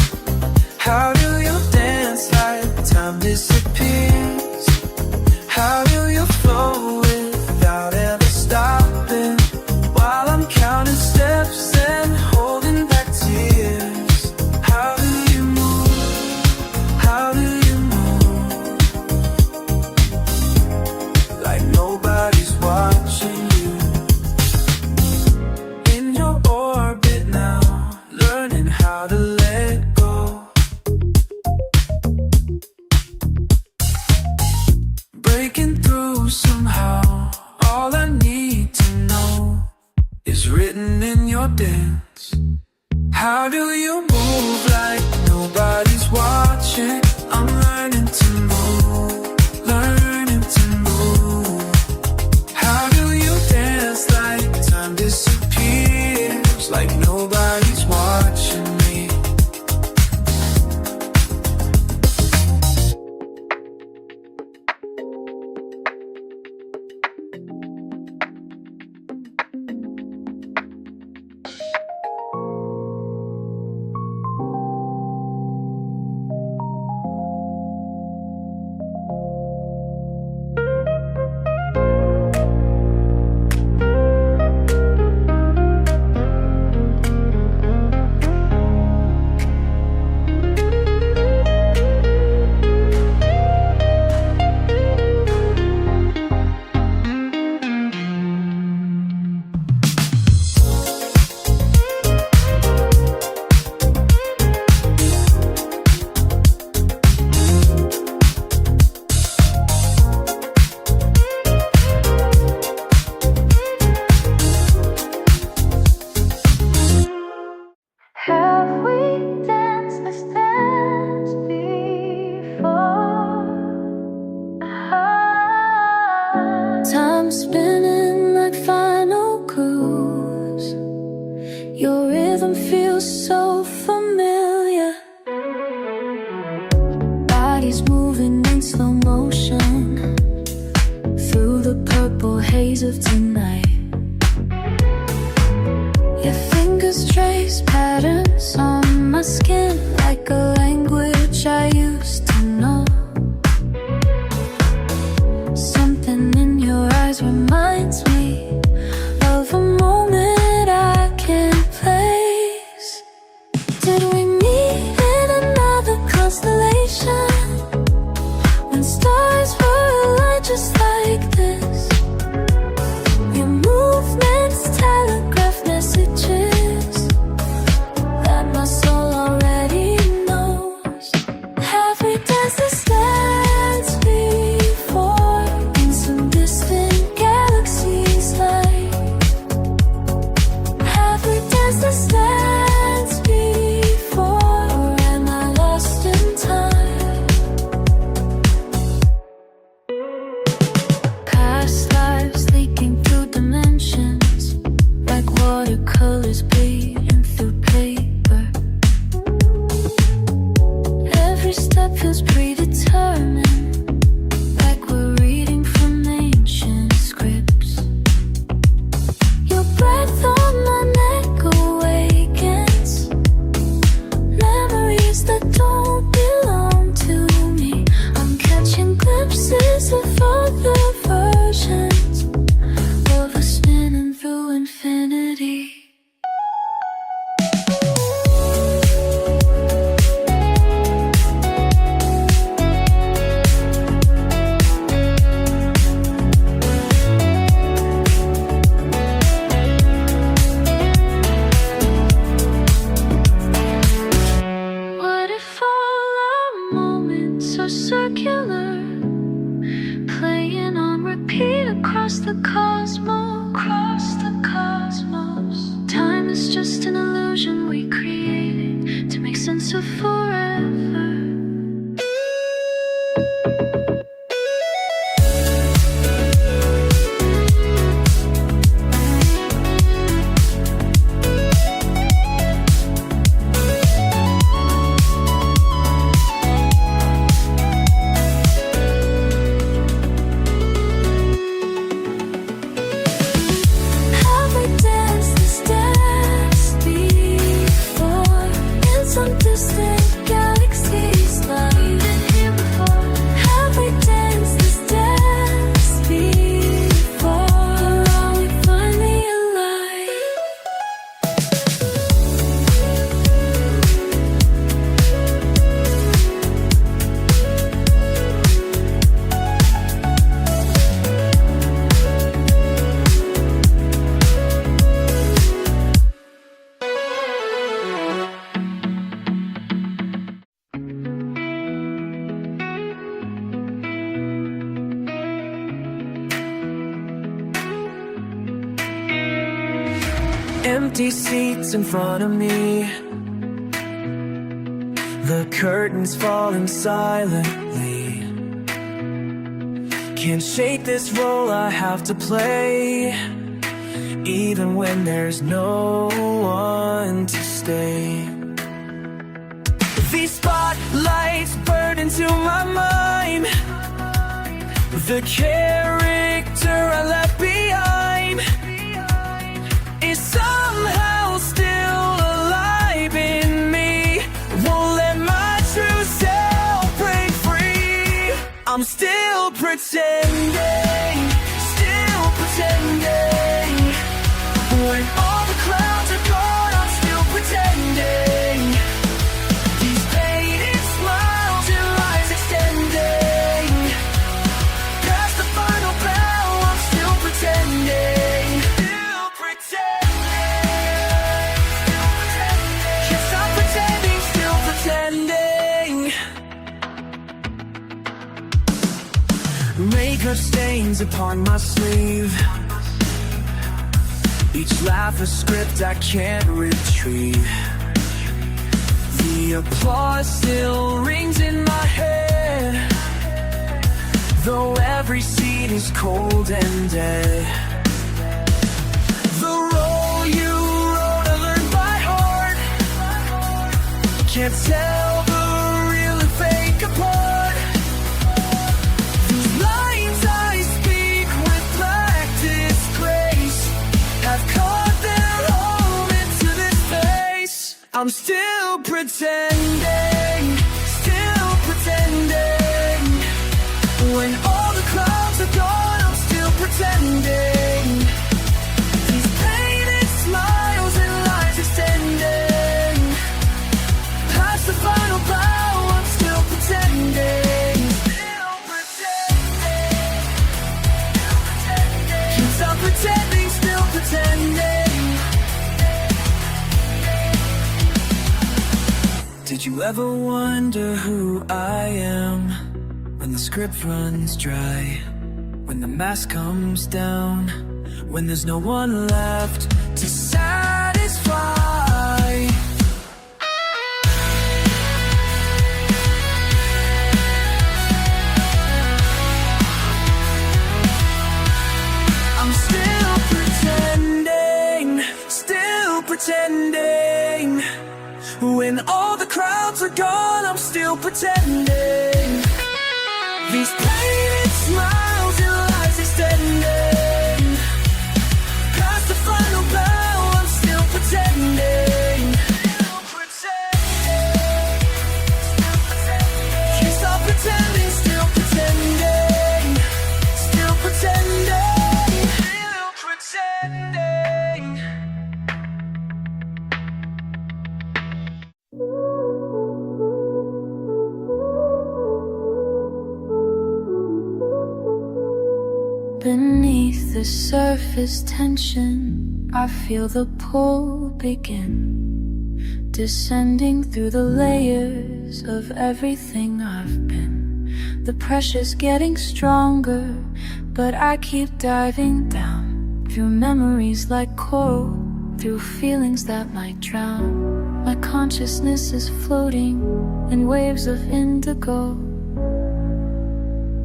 How do you dance like time disappears? How do you flow without ever stopping? While I'm counting steps and holding back tears. How do you move? How do you move? Like nobody's watching you. In your orbit now, learning how to let go. Breaking through somehow. All I need to know is written in your dance. How do you move like nobody's watching? I'm learning to move, learning to move. How do you dance like time disappears? Like nobody's watching me. Have we danced this dance before? Time spinning like final cruise. Your rhythm feels so familiar. Bodies moving in slow motion through the purple haze of tonight. Your fingers trace patterns on my skin like a language I used to know. Something in your eyes reminds me of a moment I can't place. Did we meet in another constellation when stars were aligned just like this? Your movements telegraph messages that my soul already knows. Have we danced this dance before in some distant galaxy's light? Have we danced this dance before, or am I lost in time? across the cosmos. Time is just an illusion we created to make sense of forever. Empty seats in front of me, the curtains falling silently. Can't shake this role I have to play, even when there's no one to stay. These spotlights burn into my mind, the character I left behind is somehow still alive in me. Won't let my true self break free. I'm still pretending, still pretending. When all the clouds are gone, I'm still pretending. These painted smiles and lies extending. Past the final bell, I'm still pretending. Still pretending. Yes, I'm pretending, still pretending. Makeup stains upon my sleeve, each laugh a script I can't retrieve. The applause still rings in my head, though every scene is cold and dead. The role you wrote I learned by heart, can't tell the real and fake apart. These lines I speak with practiced grace have caught their home into this face. I'm still pretending, still pretending. When all the clouds are gone, I'm still pretending. These painted smiles and lies extending. Past the final bow, I'm still pretending. Still pretending. Keeps on pretending, still pretending. Did you ever wonder who I am when the script runs dry, when the mask comes down, when there's no one left to satisfy? I'm still pretending. When all the crowds are gone, I'm still pretending. These painted smiles and lies extending. Past the final bell, I'm still pretending. Still pretending. Can't stop pretending, still pretending. Still pretending. Still pretending. Beneath the surface tension, I feel the pull begin, descending through the layers of everything I've been. The pressure's getting stronger, but I keep diving down through memories like coral, through feelings that might drown. My consciousness is floating in waves of indigo.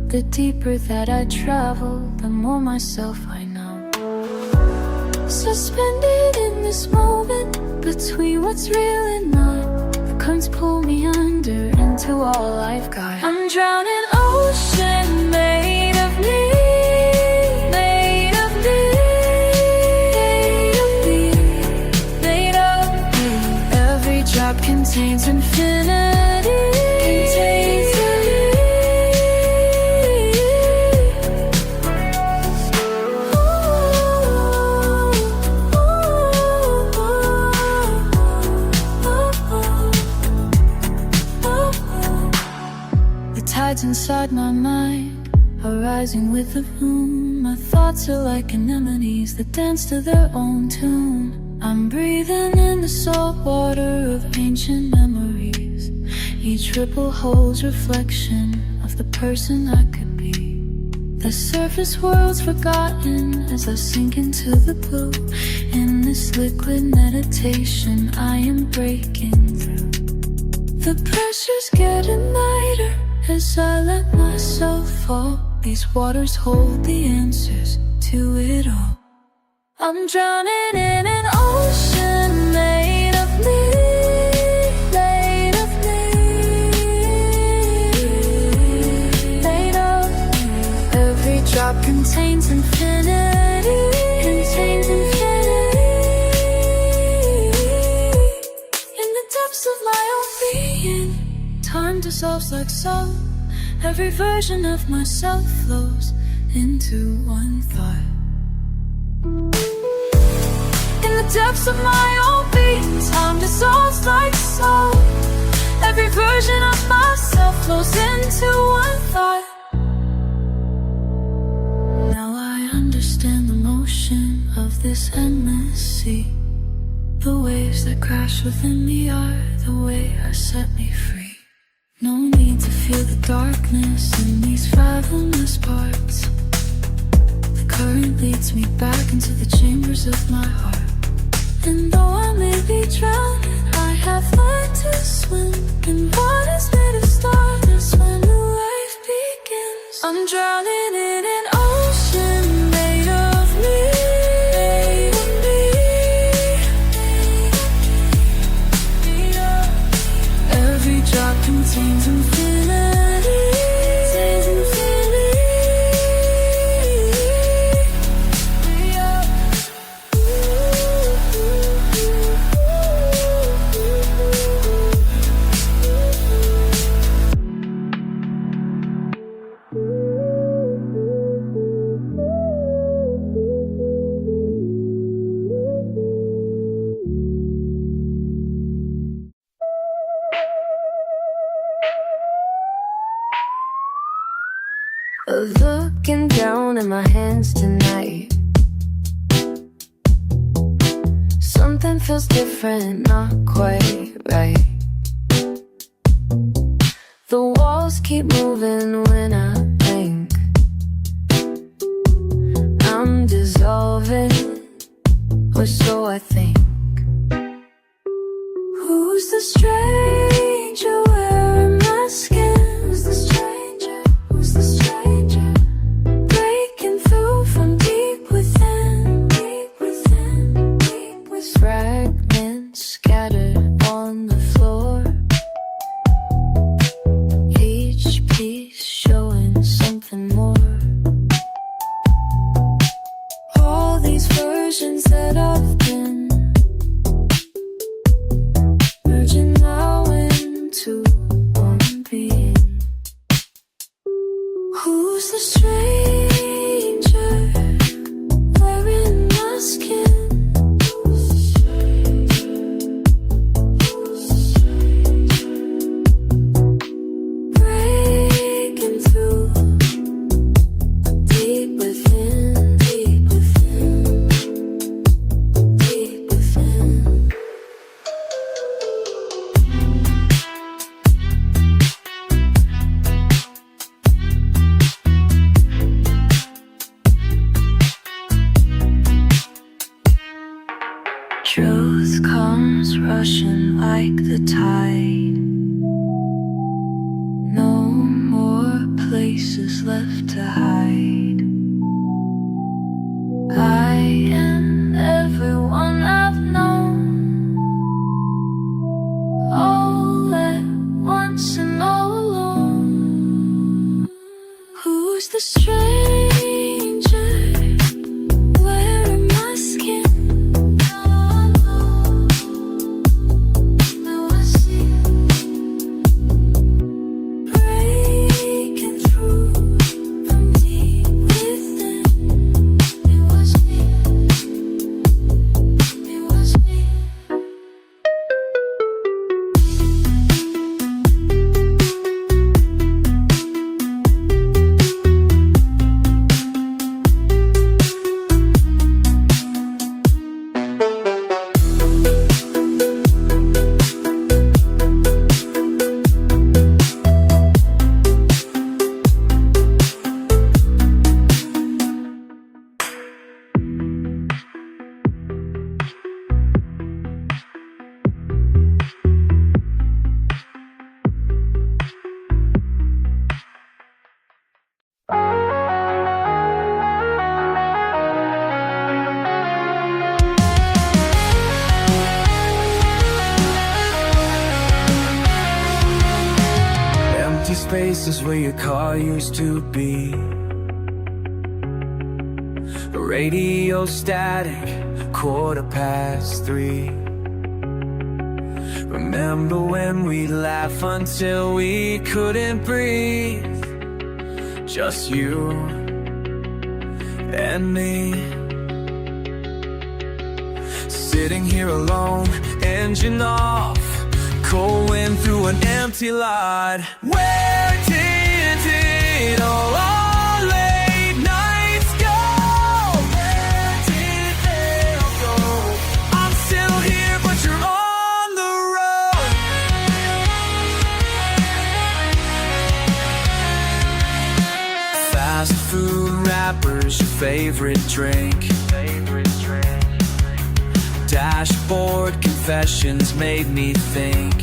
The deeper that I travel, the more myself I know. Suspended in this moment, between what's real and not, the currents pull me under into all I've got. I'm drowning ocean made of me, made of me, made of me. Every drop contains infinity, contains tides inside my mind are rising with the moon. My thoughts are like anemones that dance to their own tune. I'm breathing in the salt water of ancient memories. Each ripple holds reflection of the person I could be. The surface world's forgotten as I sink into the blue. In this liquid meditation I am breaking through. The pressure's getting lighter as I let myself fall. These waters hold the answers to it all. I'm drowning in an ocean made of me, made of me, made of me. Every drop contains infinity, contains infinity. In the depths of my own being, time dissolves like salt. Every version of myself flows into one thought. In the depths of my own being, time dissolves like salt. Every version of myself flows into one thought. Now I understand the motion of this endless sea. The waves that crash within me are the way that set me free. No need to feel the darkness in these fathomless parts. The current leads me back into the chambers of my heart. And though I may be drowning, I have learned to swim in waters made of stars. That's when new life begins. I'm drowning in an ocean made of me, made of me, made of me. Every drop contains infinity, contains infinity. Looking down at my hands tonight, something feels different, not quite right. The walls keep moving when I blink. I'm dissolving, or so I think. Who's the stranger wearing my skin? Who's the stranger? Who's the stranger? Breaking through from deep within, deep within, deep within. Fragments scattered on the floor, each piece showing something more. All these versions that I've been, Truth comes rushing like the tide. No more places left to hide. I and everyone I've known, all at once and all alone. Who's the stranger wearing my skin? Breaking through from deep within. It was me. It was me. Empty spaces where your car used to be. Radio static, 3:15. Remember when we'd laugh until we couldn't breathe? Just you and me. Sitting here alone, engine off, cold wind through an empty lot. Where did it all our late nights go? Where did they all go? I'm still here, but you're on the road. Fast food wrappers, your favorite drink. Dashboard confessions made me think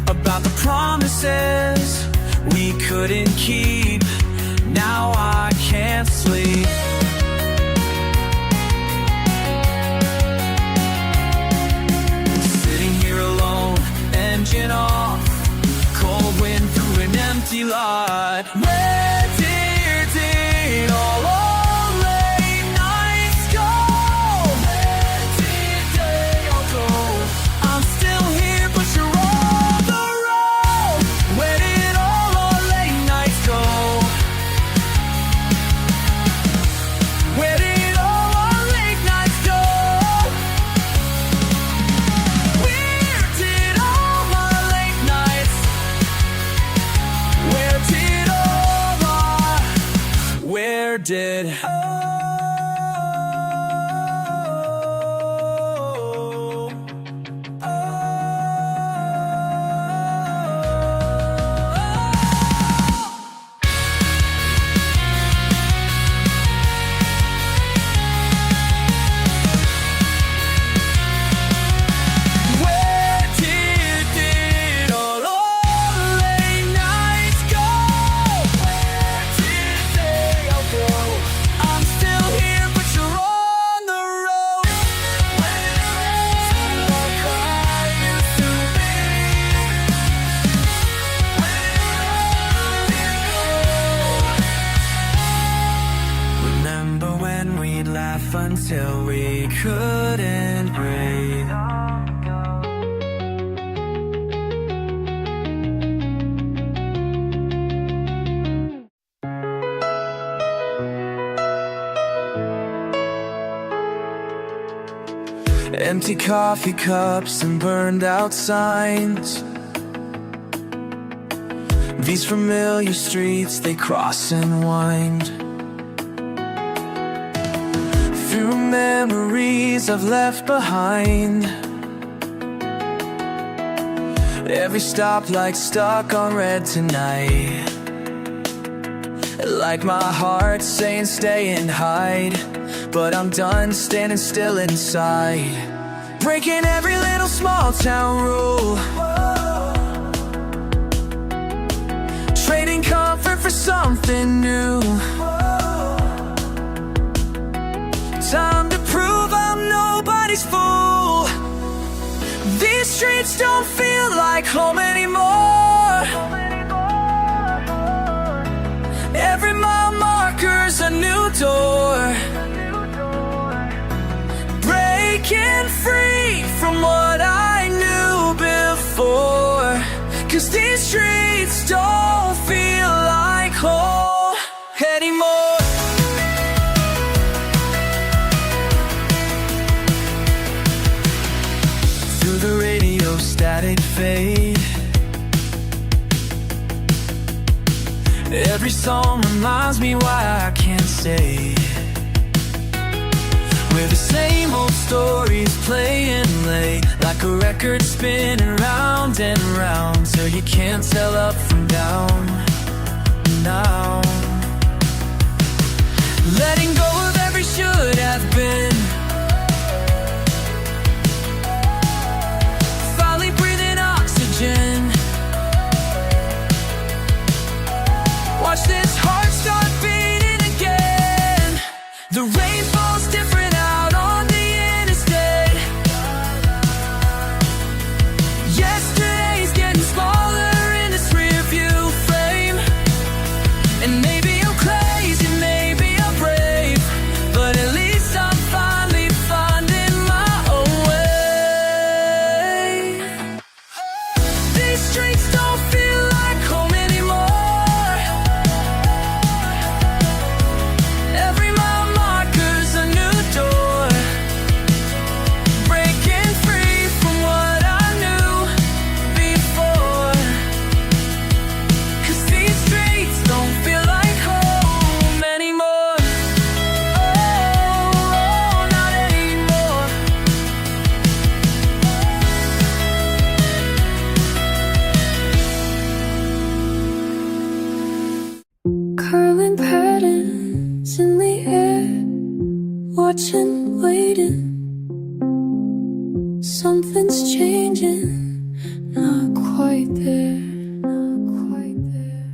about the promises we couldn't keep. Now I can't sleep. Sitting here alone, engine off, cold wind through an empty lot. Where did all our late nights go? Where did they all go? I'm still here, but you're on the road. Where did all our late nights go? Where did all our late nights go? Where did all my late nights? Where did all our? Where did? Where did all our late nights go? Where did they all go? I'm still here, but you're on the road. Where did all cry used to be? Where did it go? Remember when we'd laugh until we couldn't breathe? Empty coffee cups and burned out signs. These familiar streets, they cross and wind through memories I've left behind. Every stoplight stuck on red tonight. like my heart saying stay and hide. But I'm done standing still inside, breaking every little small town rule, trading comfort for something new. Time to prove I'm nobody's fool. These streets don't feel like home anymore. Every mile marker's a new door, breaking free from what I knew before. 'Cause these streets don't feel like home anymore. Through the radio static fade, every song reminds me why I can't stay. Where the same old stories playing late, like a record spinning round and round, till you can't tell up from down. Now, letting go of every should have been, finally breathing oxygen. Watch this heart start beating again. The rain falls different out on the interstate. Yesterday's getting smaller in this rearview frame. And maybe I'm crazy, maybe I'm brave, but at least I'm finally finding my own way. These streets don't feel like home anymore. Every mile marker's a new door, breaking free from what I knew before. 'Cause these streets don't feel like home anymore. Oh, not anymore. Curling patterns in the air, watching, waiting. Something's changing, not quite there, not quite there.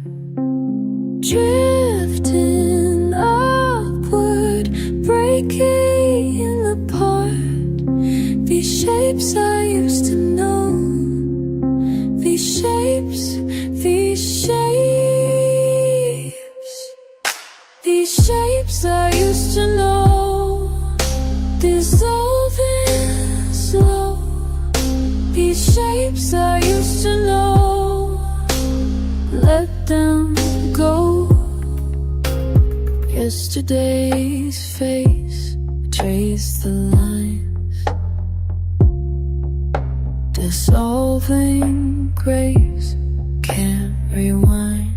Drifting upward, breaking apart. These shapes I used to know. These shapes, these shapes. These shapes I used to know, dissolving slow. These shapes I used to know, let them go. Yesterday's face, trace the lines, dissolving grace, can't rewind.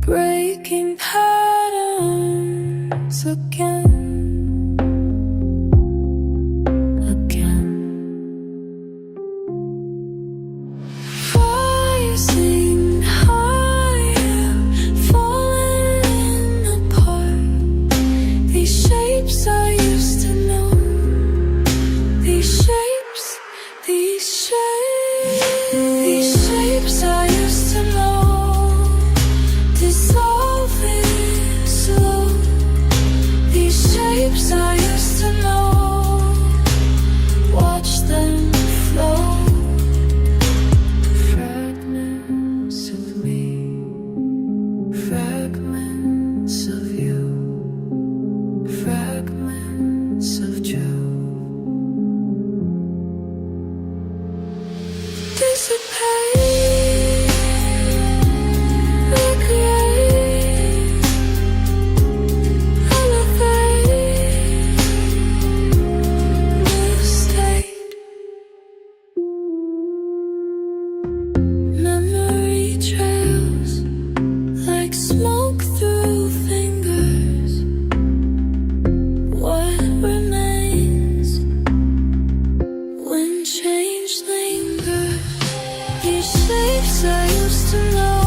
Breaking patterns again, again. Rising higher, falling apart. These shapes I used to know. These shapes, these shapes. These shapes I used to know, dissolving slow. These shapes I used to know, watch them flow. Fragments of me, fragments of you, fragments of you. Dissipate, recreate, elevate, new state. Memory trails like smoke through fingers. What remains when change lingers? These shapes I used to know,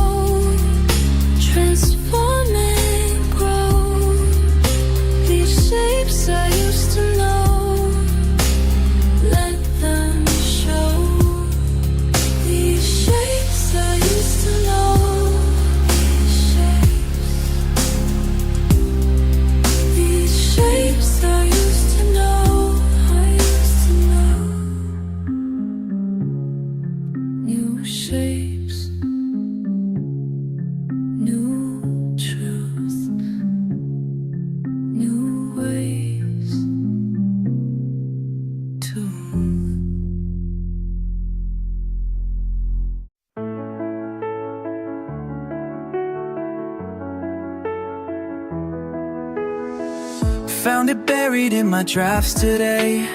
Found it buried in my drafts today,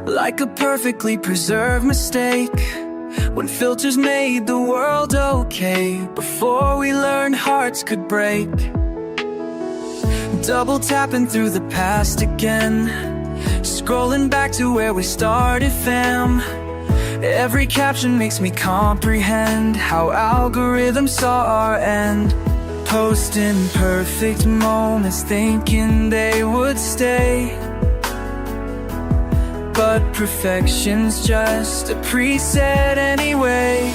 like a perfectly preserved mistake. When filters made the world okay, before we learned hearts could break. Double tapping through the past again, scrolling back to where we started, fam. Every caption makes me comprehend how algorithms saw our end. Posting perfect moments, thinking they would stay, but perfection's just a preset anyway.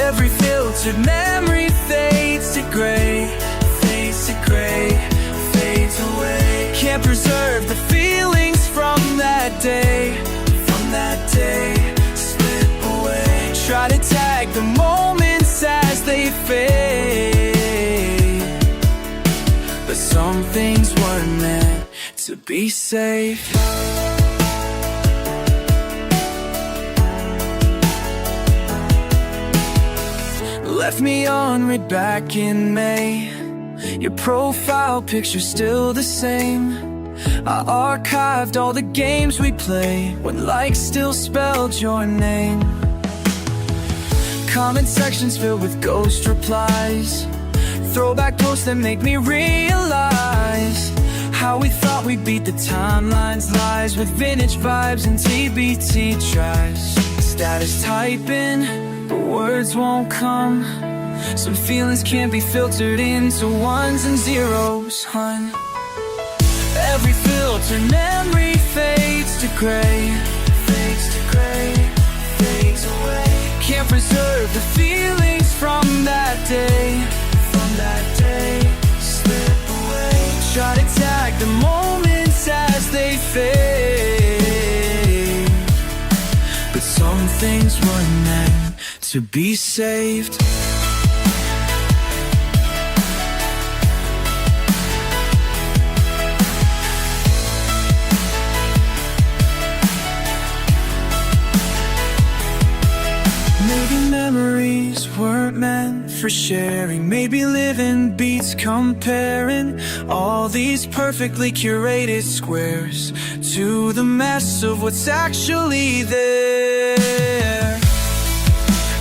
Every filtered memory fades to gray, fades to gray, fades away. Can't preserve the feelings from that day, slip away. Try to tag the moments as they fade, but some things weren't meant to be saved. Left me on read back in May. Your profile picture's still the same. I archived all the games we played when likes still spelled your name. Comment sections filled with ghost replies, throwback posts that make me realize how we thought we'd beat the timeline's lies with vintage vibes and TBT tries. Status typing, but words won't come. Some feelings can't be filtered into ones and zeros, hun. Every filtered memory fades to gray, fades to gray, fades away. Can't preserve the feelings from that day, slip away. Try to tag the moments as they fade, but some things weren't meant to be saved. Memories weren't meant for sharing. Maybe living beats comparing all these perfectly curated squares to the mess of what's actually there.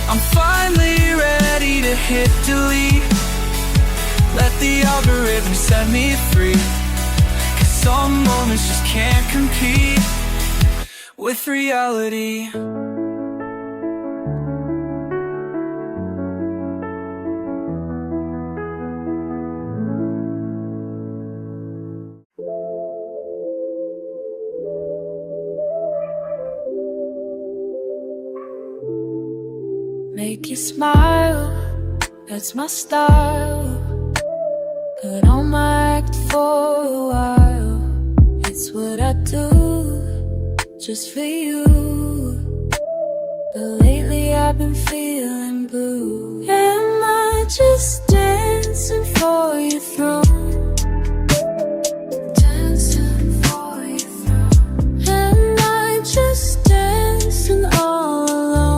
I'm finally ready to hit delete. Let the algorithm set me free, 'cause some moments just can't compete with reality. Make you smile, that's my style. Put on my act for a while. It's what I do, just for you. But lately I've been feeling blue. Am I just dancing for your throne? Dancing for your throne. Am I just dancing all alone?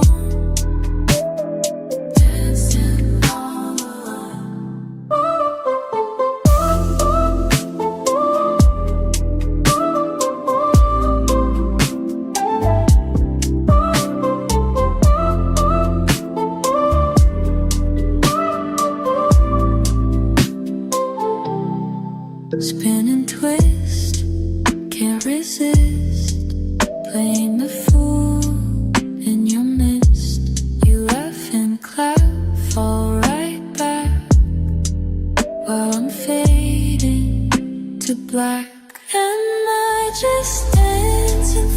Spin and twist, can't resist, playing the fool in your midst. You laugh and clap, fall right back, while I'm fading to black. Am I just dancing